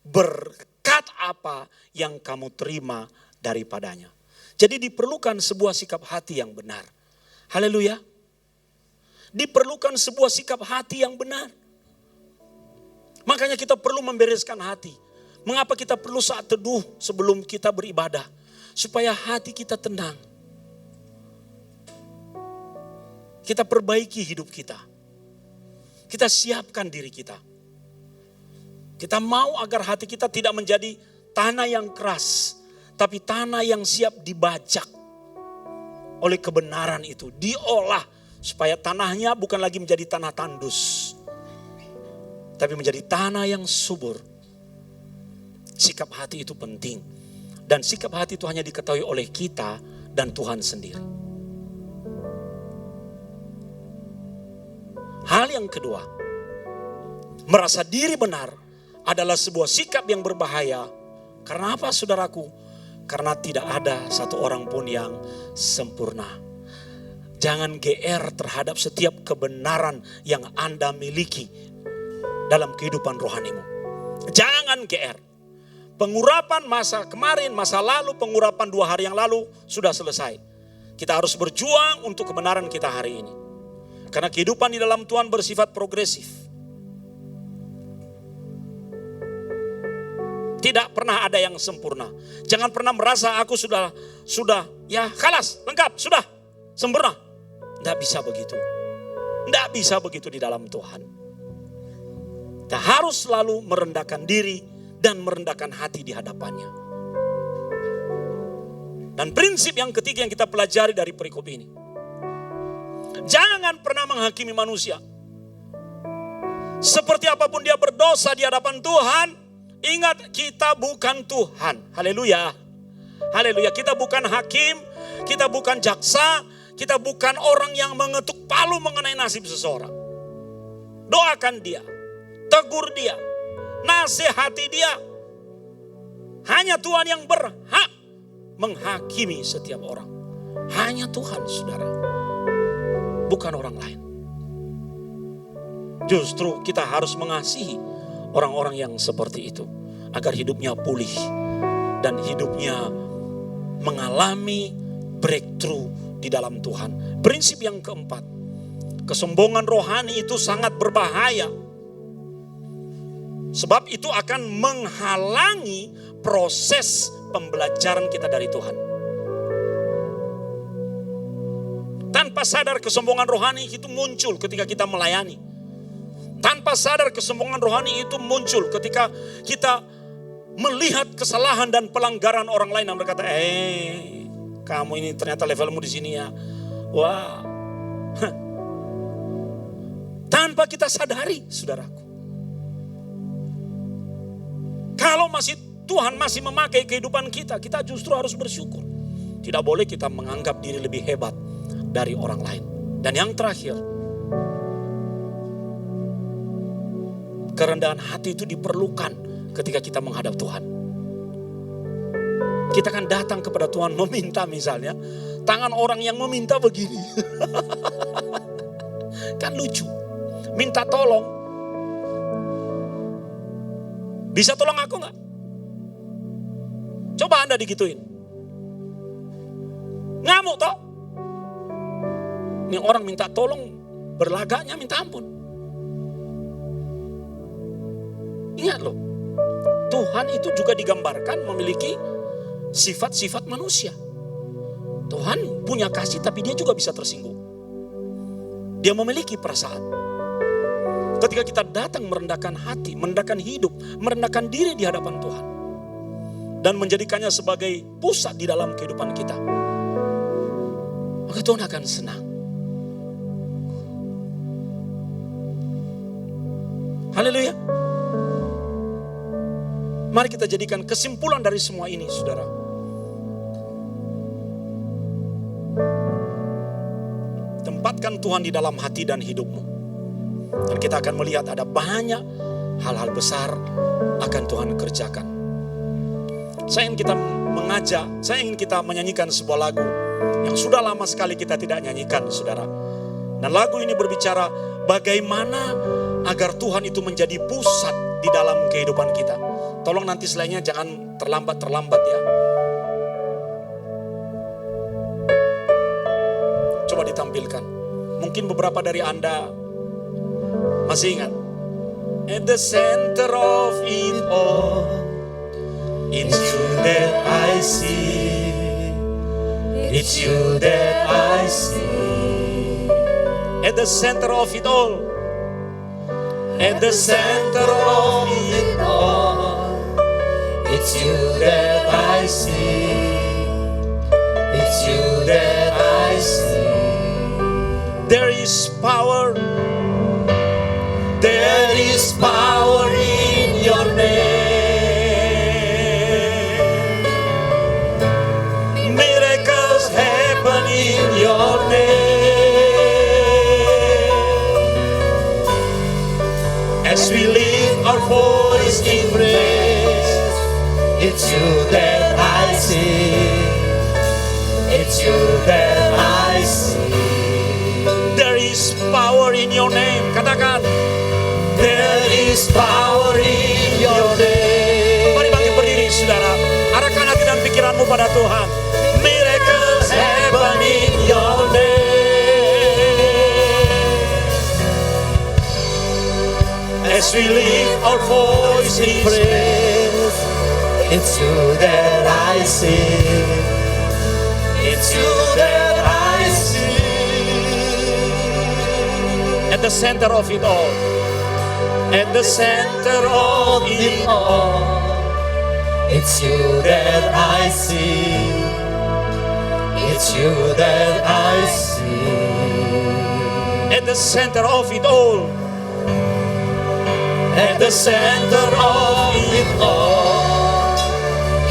Speaker 2: berkat apa yang kamu terima daripadanya. Jadi diperlukan sebuah sikap hati yang benar. Haleluya. Diperlukan sebuah sikap hati yang benar. Makanya kita perlu membereskan hati. Mengapa kita perlu saat teduh sebelum kita beribadah? Supaya hati kita tenang. Kita perbaiki hidup kita. Kita siapkan diri kita. Kita mau agar hati kita tidak menjadi tanah yang keras. Tapi tanah yang siap dibajak oleh kebenaran itu. Diolah supaya tanahnya bukan lagi menjadi tanah tandus. Tapi menjadi tanah yang subur. Sikap hati itu penting. Dan sikap hati itu hanya diketahui oleh kita dan Tuhan sendiri. Hal yang kedua, merasa diri benar adalah sebuah sikap yang berbahaya. Karena apa saudaraku? Karena tidak ada satu orang pun yang sempurna. Jangan GR terhadap setiap kebenaran yang Anda miliki dalam kehidupan rohanimu. Jangan GR. Pengurapan masa kemarin, masa lalu, pengurapan 2 hari yang lalu sudah selesai. Kita harus berjuang untuk kebenaran kita hari ini. Karena kehidupan di dalam Tuhan bersifat progresif. Tidak pernah ada yang sempurna. Jangan pernah merasa aku sudah ya kalas, lengkap, sudah sempurna. Tidak bisa begitu. Tidak bisa begitu di dalam Tuhan. Kita harus selalu merendahkan diri dan merendahkan hati di hadapannya. Dan prinsip yang ketiga yang kita pelajari dari perikop ini. Jangan pernah menghakimi manusia. Seperti apapun dia berdosa di hadapan Tuhan, ingat kita bukan Tuhan. Haleluya. Haleluya. Kita bukan hakim, kita bukan jaksa, kita bukan orang yang mengetuk palu mengenai nasib seseorang. Doakan dia, tegur dia, nasihati dia. Hanya Tuhan yang berhak menghakimi setiap orang. Hanya Tuhan, saudara. Bukan orang lain. Justru kita harus mengasihi orang-orang yang seperti itu. Agar hidupnya pulih. Dan hidupnya mengalami breakthrough di dalam Tuhan. Prinsip yang keempat. Kesombongan rohani itu sangat berbahaya. Sebab itu akan menghalangi proses pembelajaran kita dari Tuhan. Tanpa sadar kesombongan rohani itu muncul ketika kita melayani. Tanpa sadar kesombongan rohani itu muncul ketika kita melihat kesalahan dan pelanggaran orang lain yang berkata, kamu ini ternyata levelmu di sini ya. Wah. Tanpa kita sadari, saudaraku. Kalau Tuhan masih memakai kehidupan kita, kita justru harus bersyukur. Tidak boleh kita menganggap diri lebih hebat dari orang lain. Dan yang terakhir, kerendahan hati itu diperlukan ketika kita menghadap Tuhan. Kita akan datang kepada Tuhan meminta misalnya, tangan orang yang meminta begini. Kan lucu. Minta tolong. Bisa tolong aku gak? Coba Anda digituin. Ngamuk toh? Ini orang minta tolong, berlagaknya minta ampun. Ingat loh, Tuhan itu juga digambarkan memiliki sifat-sifat manusia. Tuhan punya kasih tapi dia juga bisa tersinggung. Dia memiliki perasaan. Ketika kita datang merendahkan hati, merendahkan hidup, merendahkan diri di hadapan Tuhan. Dan menjadikannya sebagai pusat di dalam kehidupan kita. Maka Tuhan akan senang. Haleluya. Mari kita jadikan kesimpulan dari semua ini, saudara. Tempatkan Tuhan di dalam hati dan hidupmu. Dan kita akan melihat ada banyak hal-hal besar akan Tuhan kerjakan. Saya ingin kita mengajak, saya ingin kita menyanyikan sebuah lagu yang sudah lama sekali kita tidak nyanyikan, saudara. Dan lagu ini berbicara bagaimana agar Tuhan itu menjadi pusat di dalam kehidupan kita. Tolong nanti selainnya jangan terlambat ya. Coba ditampilkan. Mungkin beberapa dari Anda masih ingat? At the center of it all, it's you that I see. It's you that I see. At the center of it all. At the center of it all, it's you that I see. It's you that I see. There is power. There is power in your name. Miracles happen in your name. As we lift our voice in praise, it's you that I see. It's you that I see. is power in your name. Katakan,
Speaker 1: There is power in your name.
Speaker 2: mari bangkit berdiri saudara. Arahkan hati dan pikiranmu pada Tuhan. Miracles happen in your name. As we lift our voice in praise,
Speaker 1: It's you that I see. It's you that I see.
Speaker 2: at the center of it all. At the center of it all.
Speaker 1: It's you that I see. It's you that I see.
Speaker 2: At the center of it all.
Speaker 1: At the center of it all.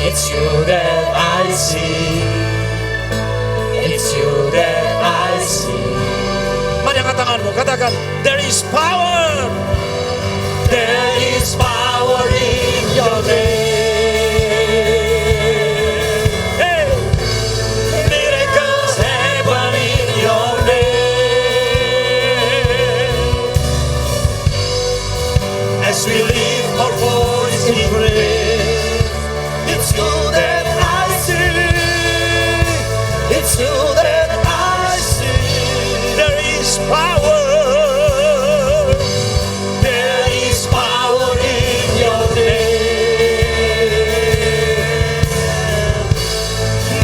Speaker 1: It's you that I see. It's you that I see.
Speaker 2: Mari angkat tanganmu, katakan, there is power.
Speaker 1: There is power in your name.
Speaker 2: Hey,
Speaker 1: Miracles happen in your name. As we lift our voice in praise, it's you that I see. It's you that I see.
Speaker 2: there is power.
Speaker 1: There is power in your name.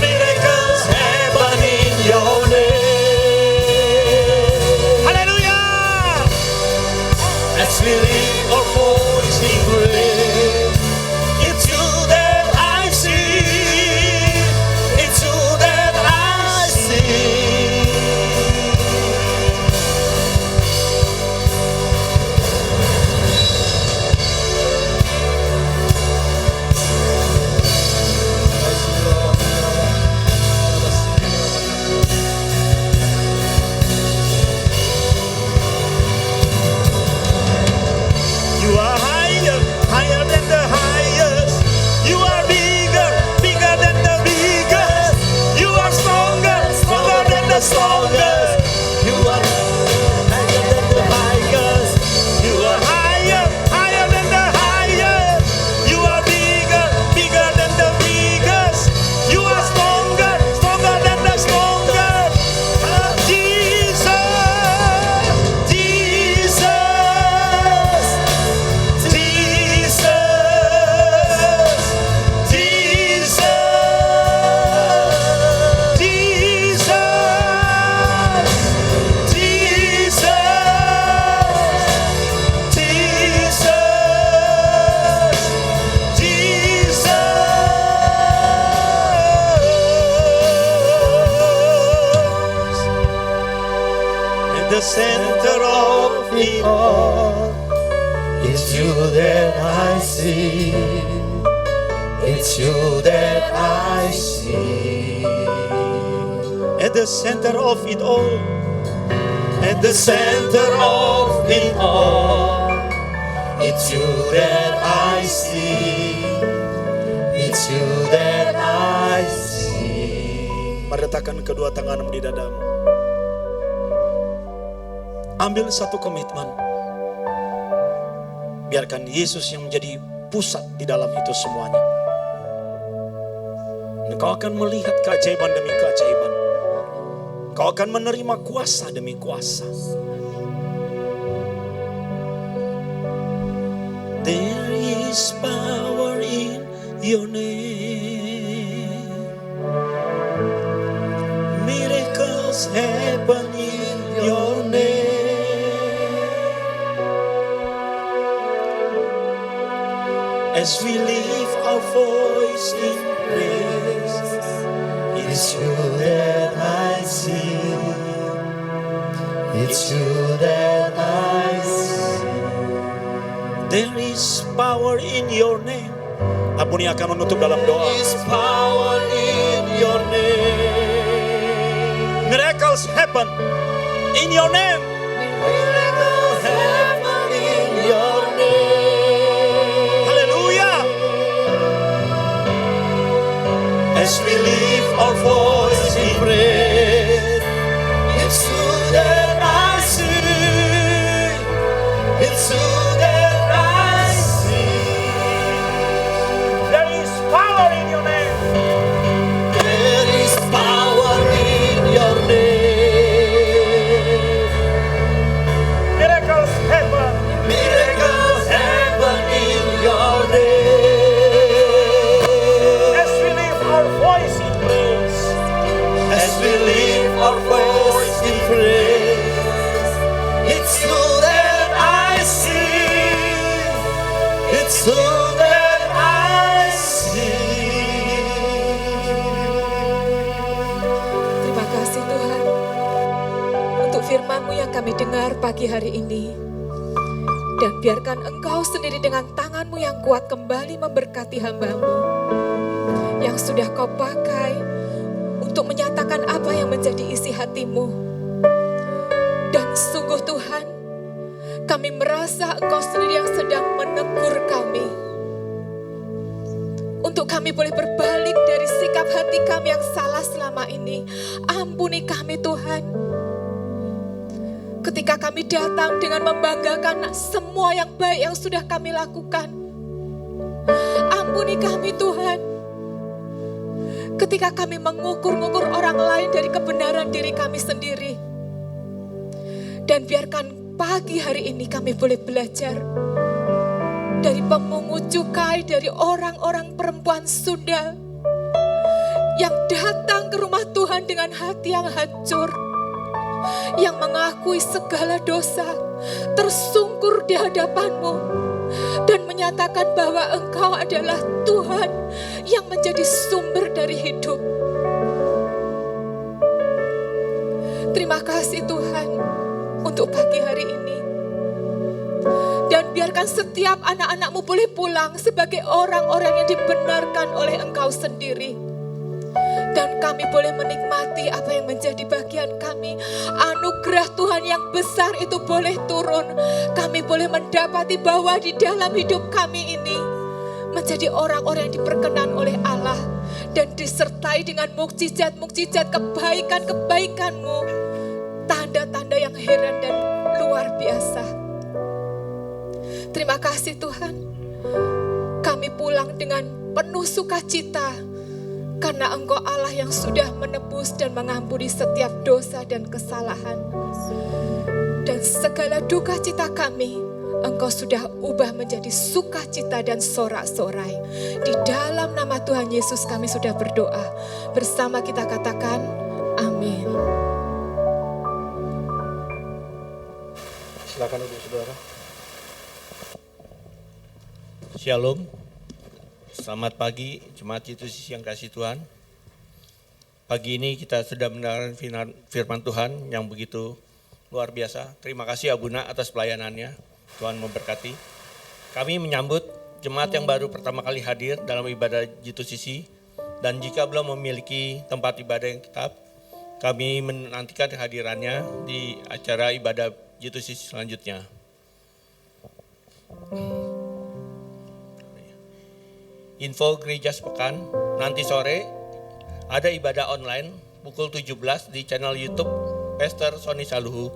Speaker 1: Miracles happen in your name.
Speaker 2: Haleluya.
Speaker 1: As we lift our voice in praise, it's you that I see. It's you that I see.
Speaker 2: You are higher, higher than the highest. You are bigger, bigger than the biggest. You are stronger, stronger than the strongest.
Speaker 1: You are higher than the highest.
Speaker 2: You are higher, higher than the highest. You are bigger, bigger than the biggest. You are stronger, stronger than the strongest. Jesus, Jesus, Jesus, Jesus, Jesus, At the center of it all,
Speaker 1: It's you that I see. It's you that I see.
Speaker 2: at the center of it all,
Speaker 1: At the center of it all, it's you that I see. It's you that I see.
Speaker 2: mari letakkan kedua tanganmu di dadamu. Ambil satu komitmen. Biarkan Yesus yang menjadi pusat di dalam itu semuanya. Engkau akan melihat keajaiban demi keajaiban. Engkau akan menerima kuasa demi kuasa. There is power in your name. Miracles happen in your name. As we lift our voice in praise,
Speaker 1: It's you that I see. It's you that I see.
Speaker 2: there is power in your name. Abuni akan menutup dalam doa.
Speaker 1: There is power in your name.
Speaker 2: Miracles happen in your name.
Speaker 1: Miracles happen in your name.
Speaker 2: Hallelujah.
Speaker 1: As we lift our voice in praise, it's you that I so that I see.
Speaker 3: Terima kasih Tuhan untuk firman-Mu yang kami dengar pagi hari ini. Dan biarkan Engkau sendiri dengan tangan-Mu yang kuat kembali memberkati hamba-Mu yang sudah Kau pakai untuk menyatakan apa yang menjadi isi hati-Mu. Dan sungguh Tuhan, kami merasa Engkau sendiri yang sedang menegur kami. Untuk kami boleh berbalik dari sikap hati kami yang salah selama ini. Ampuni kami Tuhan. Ketika kami datang dengan membanggakan semua yang baik yang sudah kami lakukan. Ampuni kami Tuhan. Ketika kami mengukur-ngukur orang lain dari kebenaran diri kami sendiri. Dan biarkan pagi hari ini kami boleh belajar dari pemungut cukai, dari orang-orang perempuan Sunda yang datang ke rumah Tuhan dengan hati yang hancur, yang mengakui segala dosa, tersungkur di hadapan-Mu, dan menyatakan bahwa Engkau adalah Tuhan yang menjadi sumber dari hidup. Terima kasih Tuhan untuk pagi hari ini. Dan biarkan setiap anak-anak-Mu boleh pulang sebagai orang-orang yang dibenarkan oleh Engkau sendiri. Dan kami boleh menikmati apa yang menjadi bagian kami. Anugerah Tuhan yang besar itu boleh turun. Kami boleh mendapati bahwa di dalam hidup kami ini menjadi orang-orang yang diperkenan oleh Allah. Dan disertai dengan mukjizat-mukjizat kebaikan-kebaikan-Mu. Tanda-tanda yang heran dan luar biasa. Terima kasih Tuhan. Kami pulang dengan penuh sukacita. Karena Engkau Allah yang sudah menebus dan mengampuni setiap dosa dan kesalahan. Dan segala duka cita kami, Engkau sudah ubah menjadi sukacita dan sorak-sorai. Di dalam nama Tuhan Yesus kami sudah berdoa. Bersama kita katakan, amin.
Speaker 2: Silakan Ibu Saudara.
Speaker 4: Shalom, selamat pagi Jemaat Yesus yang kasih Tuhan. Pagi ini kita sudah mendengarkan firman Tuhan yang begitu luar biasa. Terima kasih Abuna atas pelayanannya, Tuhan memberkati. Kami menyambut jemaat yang baru pertama kali hadir dalam ibadah G2CC. Dan jika belum memiliki tempat ibadah yang tetap, kami menantikan kehadirannya di acara ibadah G2CC selanjutnya. Info gereja sepekan, nanti sore ada ibadah online pukul 17 di channel YouTube Pastor Sony Saluhu.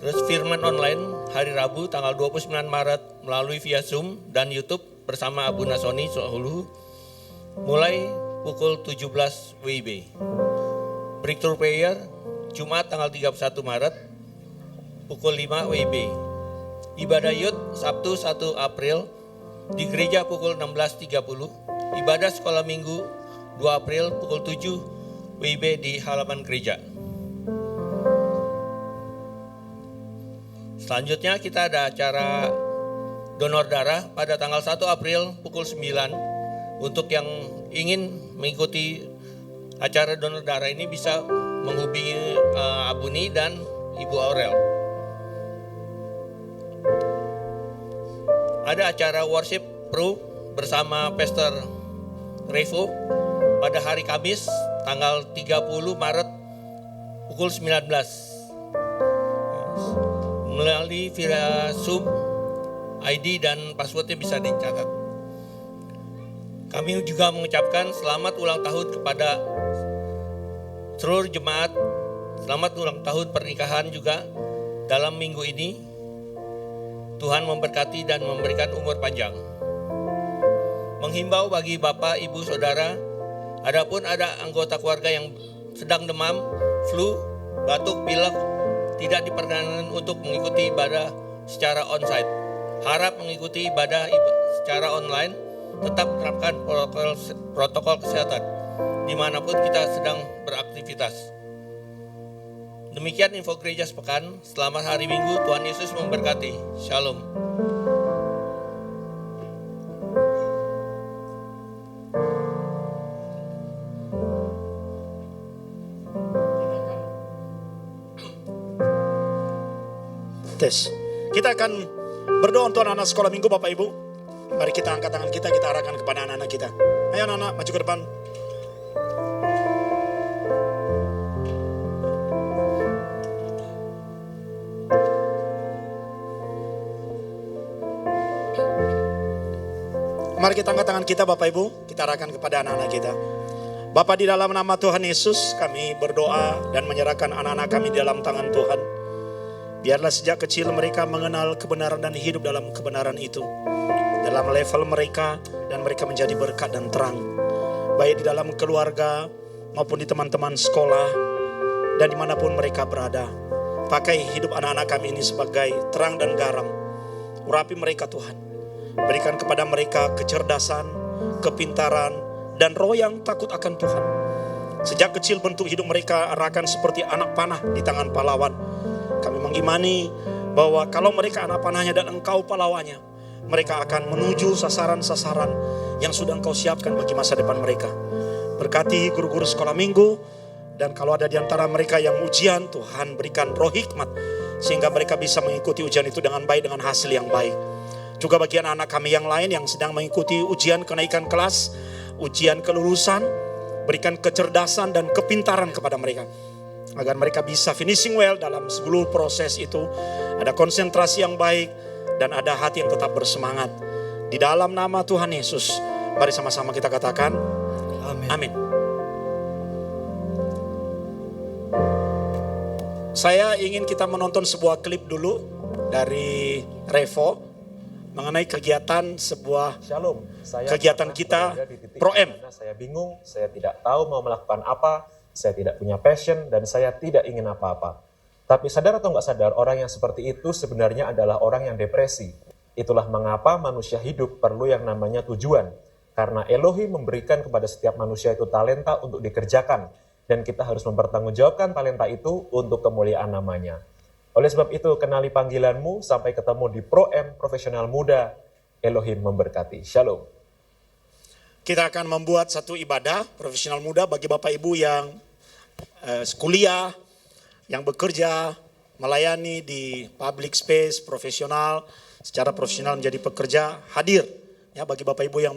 Speaker 4: Terus firman online hari Rabu tanggal 29 Maret melalui via Zoom dan YouTube bersama Abuna Sony Saluhu mulai pukul 17 WIB. Breakthrough Prayer Jumat tanggal 31 Maret pukul 5 WIB. Ibadah Youth Sabtu 1 April di gereja pukul 16.30, ibadah sekolah minggu 2 April pukul 7 WIB di halaman gereja. Selanjutnya kita ada acara donor darah pada tanggal 1 April pukul 9. Untuk yang ingin mengikuti acara donor darah ini bisa menghubungi Abuni dan Ibu Aurel. Ada acara worship Pro bersama Pastor Revo pada hari Kamis tanggal 30 Maret pukul 19. Melalui via Zoom, ID dan passwordnya bisa dicatat. Kami juga mengucapkan selamat ulang tahun kepada seluruh jemaat. Selamat ulang tahun pernikahan juga dalam minggu ini. Tuhan memberkati dan memberikan umur panjang. Menghimbau bagi Bapak, Ibu, Saudara, adapun ada anggota keluarga yang sedang demam, flu, batuk, pilek, tidak diperkenankan untuk mengikuti ibadah secara onsite. Harap mengikuti ibadah secara online, tetap menerapkan protokol kesehatan dimanapun kita sedang beraktivitas. Demikian info gereja sepekan. Selamat hari Minggu, Tuhan Yesus memberkati. Shalom.
Speaker 2: Tes. Kita akan berdoa untuk anak-anak sekolah minggu Bapak Ibu. Mari kita angkat tangan kita arahkan kepada anak-anak kita. Ayo anak-anak maju ke depan. Mari kita angkat tangan kita Bapak Ibu, kita arahkan kepada anak-anak kita. Bapa, di dalam nama Tuhan Yesus kami berdoa dan menyerahkan anak-anak kami di dalam tangan Tuhan. Biarlah sejak kecil mereka mengenal kebenaran dan hidup dalam kebenaran itu. Dalam level mereka dan mereka menjadi berkat dan terang. Baik di dalam keluarga maupun di teman-teman sekolah dan dimanapun mereka berada. Pakai hidup anak-anak kami ini sebagai terang dan garam. Urapi mereka Tuhan. Berikan kepada mereka kecerdasan, kepintaran, dan roh yang takut akan Tuhan. Sejak kecil bentuk hidup mereka arahkan seperti anak panah di tangan pahlawan. Kami mengimani bahwa kalau mereka anak panahnya dan engkau pahlawannya, mereka akan menuju sasaran-sasaran yang sudah engkau siapkan bagi masa depan mereka. Berkati guru-guru sekolah minggu, dan kalau ada di antara mereka yang ujian, Tuhan berikan roh hikmat, sehingga mereka bisa mengikuti ujian itu dengan baik, dengan hasil yang baik. Juga bagi anak-anak kami yang lain yang sedang mengikuti ujian kenaikan kelas, ujian kelulusan, berikan kecerdasan dan kepintaran kepada mereka. Agar mereka bisa finishing well dalam seluruh proses itu. Ada konsentrasi yang baik dan ada hati yang tetap bersemangat. Di dalam nama Tuhan Yesus, mari sama-sama kita katakan, amin. Amin. Saya ingin kita menonton sebuah klip dulu dari Revo mengenai kegiatan sebuah
Speaker 5: Shalom, saya
Speaker 2: kegiatan kita Pro-M.
Speaker 5: Saya bingung, saya tidak tahu mau melakukan apa, saya tidak punya passion, dan saya tidak ingin apa-apa. Tapi sadar atau nggak sadar, orang yang seperti itu sebenarnya adalah orang yang depresi. Itulah mengapa manusia hidup perlu yang namanya tujuan. Karena Elohim memberikan kepada setiap manusia itu talenta untuk dikerjakan. Dan kita harus mempertanggungjawabkan talenta itu untuk kemuliaan namanya. Oleh sebab itu, kenali panggilanmu sampai ketemu di Pro-M Profesional Muda. Elohim memberkati. Shalom.
Speaker 2: Kita akan membuat satu ibadah profesional muda bagi Bapak Ibu yang kuliah, yang bekerja, melayani di public space, profesional, secara profesional menjadi pekerja, hadir. Ya, bagi Bapak Ibu yang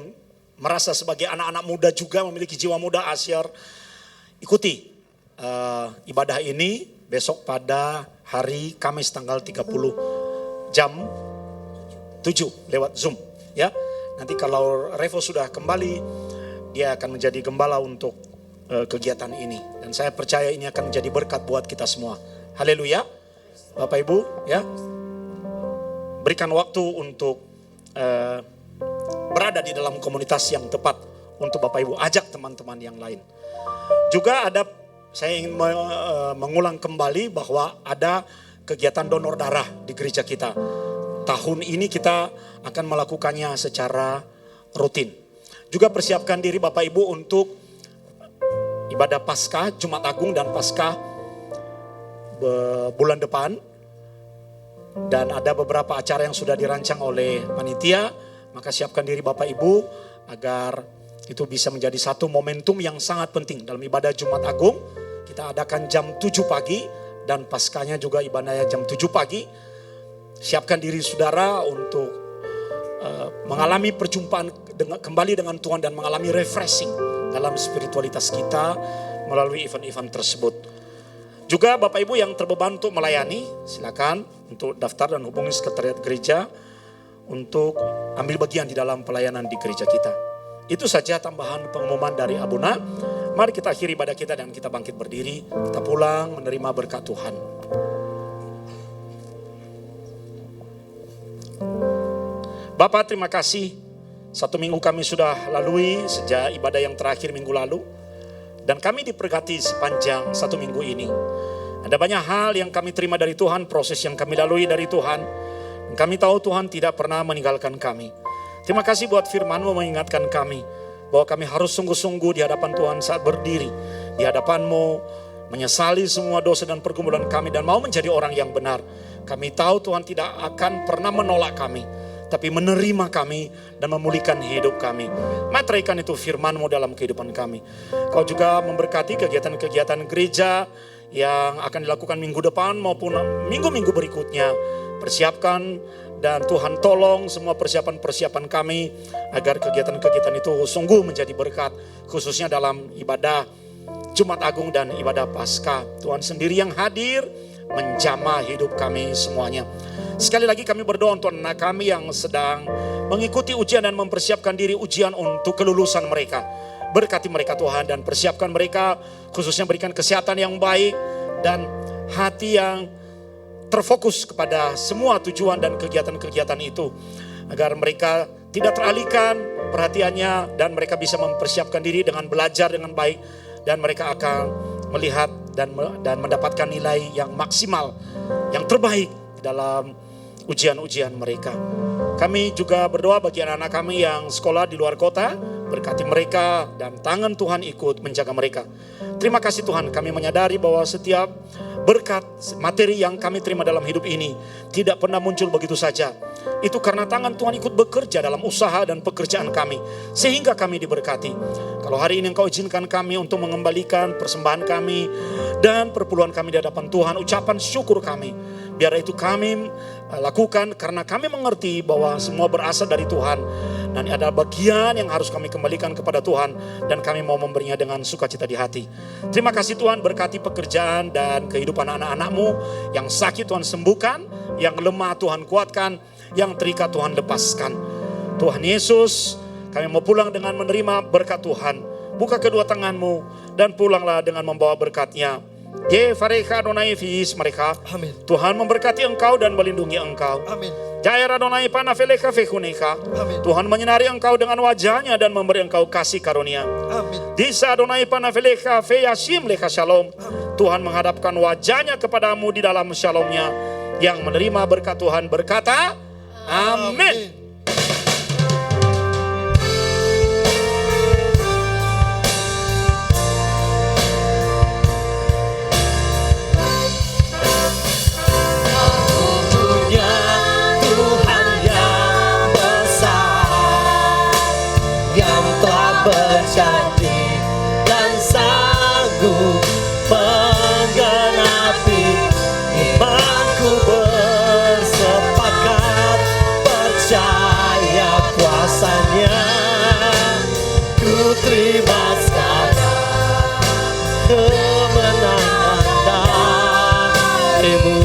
Speaker 2: merasa sebagai anak-anak muda juga memiliki jiwa muda, asyar, ikuti ibadah ini besok pada hari Kamis tanggal 30 jam 7 lewat Zoom. Ya. Nanti kalau Revo sudah kembali, dia akan menjadi gembala untuk kegiatan ini. Dan saya percaya ini akan menjadi berkat buat kita semua. Haleluya. Bapak Ibu, ya, berikan waktu untuk berada di dalam komunitas yang tepat untuk Bapak Ibu. Ajak teman-teman yang lain. Juga saya ingin mengulang kembali bahwa ada kegiatan donor darah di gereja kita. Tahun ini kita akan melakukannya secara rutin. Juga persiapkan diri Bapak Ibu untuk ibadah Paskah, Jumat Agung dan Paskah bulan depan. Dan ada beberapa acara yang sudah dirancang oleh panitia. Maka siapkan diri Bapak Ibu agar itu bisa menjadi satu momentum yang sangat penting dalam ibadah Jumat Agung. Kita adakan jam 7 pagi dan Paskahnya juga ibadahnya jam 7 pagi. Siapkan diri saudara untuk mengalami perjumpaan kembali dengan Tuhan dan mengalami refreshing dalam spiritualitas kita melalui event-event tersebut. Juga Bapak Ibu yang terbeban untuk melayani, silakan untuk daftar dan hubungi sekretariat gereja untuk ambil bagian di dalam pelayanan di gereja kita. Itu saja tambahan pengumuman dari Abuna. Mari kita akhiri ibadah kita dan kita bangkit berdiri. Kita pulang menerima berkat Tuhan. Bapak, terima kasih. 1 minggu kami sudah lalui sejak ibadah yang terakhir minggu lalu. Dan kami diberkati sepanjang 1 minggu ini. Ada banyak hal yang kami terima dari Tuhan, proses yang kami lalui dari Tuhan. Dan kami tahu Tuhan tidak pernah meninggalkan kami. Terima kasih buat firman-Mu mengingatkan kami bahwa kami harus sungguh-sungguh di hadapan Tuhan saat berdiri. Di hadapan-Mu, menyesali semua dosa dan pergumulan kami dan mau menjadi orang yang benar. Kami tahu Tuhan tidak akan pernah menolak kami, tapi menerima kami dan memulihkan hidup kami. Materaikan itu firman-Mu dalam kehidupan kami. Kau juga memberkati kegiatan-kegiatan gereja yang akan dilakukan minggu depan maupun minggu-minggu berikutnya. persiapkan dan Tuhan tolong semua persiapan-persiapan kami agar kegiatan-kegiatan itu sungguh menjadi berkat, khususnya dalam ibadah Jumat Agung dan ibadah Paskah. Tuhan sendiri yang hadir menjamah hidup kami semuanya. Sekali lagi kami berdoa untuk anak kami yang sedang mengikuti ujian dan mempersiapkan diri ujian untuk kelulusan mereka. Berkati mereka Tuhan dan persiapkan mereka, khususnya berikan kesehatan yang baik dan hati yang terfokus kepada semua tujuan dan kegiatan-kegiatan itu. Agar mereka tidak teralihkan perhatiannya dan mereka bisa mempersiapkan diri dengan belajar dengan baik. Dan mereka akan melihat dan mendapatkan nilai yang maksimal, yang terbaik dalam ujian-ujian mereka. Kami juga berdoa bagi anak-anak kami yang sekolah di luar kota, berkati mereka dan tangan Tuhan ikut menjaga mereka. Terima kasih Tuhan, kami menyadari bahwa setiap berkat materi yang kami terima dalam hidup ini tidak pernah muncul begitu saja. Itu karena tangan Tuhan ikut bekerja dalam usaha dan pekerjaan kami, sehingga kami diberkati. Kalau hari ini Engkau izinkan kami untuk mengembalikan persembahan kami dan perpuluhan kami di hadapan Tuhan, ucapan syukur kami, biar itu kami lakukan karena kami mengerti bahwa semua berasal dari Tuhan. Dan ada bagian yang harus kami kembalikan kepada Tuhan dan kami mau memberinya dengan sukacita di hati. Terima kasih Tuhan, berkati pekerjaan dan kehidupan anak-anak-Mu. Yang sakit Tuhan sembuhkan, yang lemah Tuhan kuatkan, yang terikat Tuhan lepaskan. Tuhan Yesus, kami mau pulang dengan menerima berkat Tuhan. Buka kedua tangan-Mu dan pulanglah dengan membawa berkat-Nya. Mereka.
Speaker 1: Amin.
Speaker 2: Tuhan memberkati engkau dan melindungi engkau.
Speaker 1: Amin.
Speaker 2: Jaira Adonai panafeleka fekuneka.
Speaker 1: Amin.
Speaker 2: Tuhan menyinari engkau dengan wajahnya dan memberi engkau kasih karunia.
Speaker 1: Amin.
Speaker 2: Disa Adonai panafeleka feyasim leka shalom. Tuhan menghadapkan wajahnya kepadamu di dalam shalomnya. Yang menerima berkat Tuhan berkata, amin.
Speaker 1: Berjanji dan sanggup menggenapi imanku, bersepakat percaya kuasanya. Ku terima sekarang kemenangan darimu.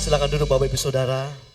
Speaker 1: Silakan duduk Bapak Ibu Saudara.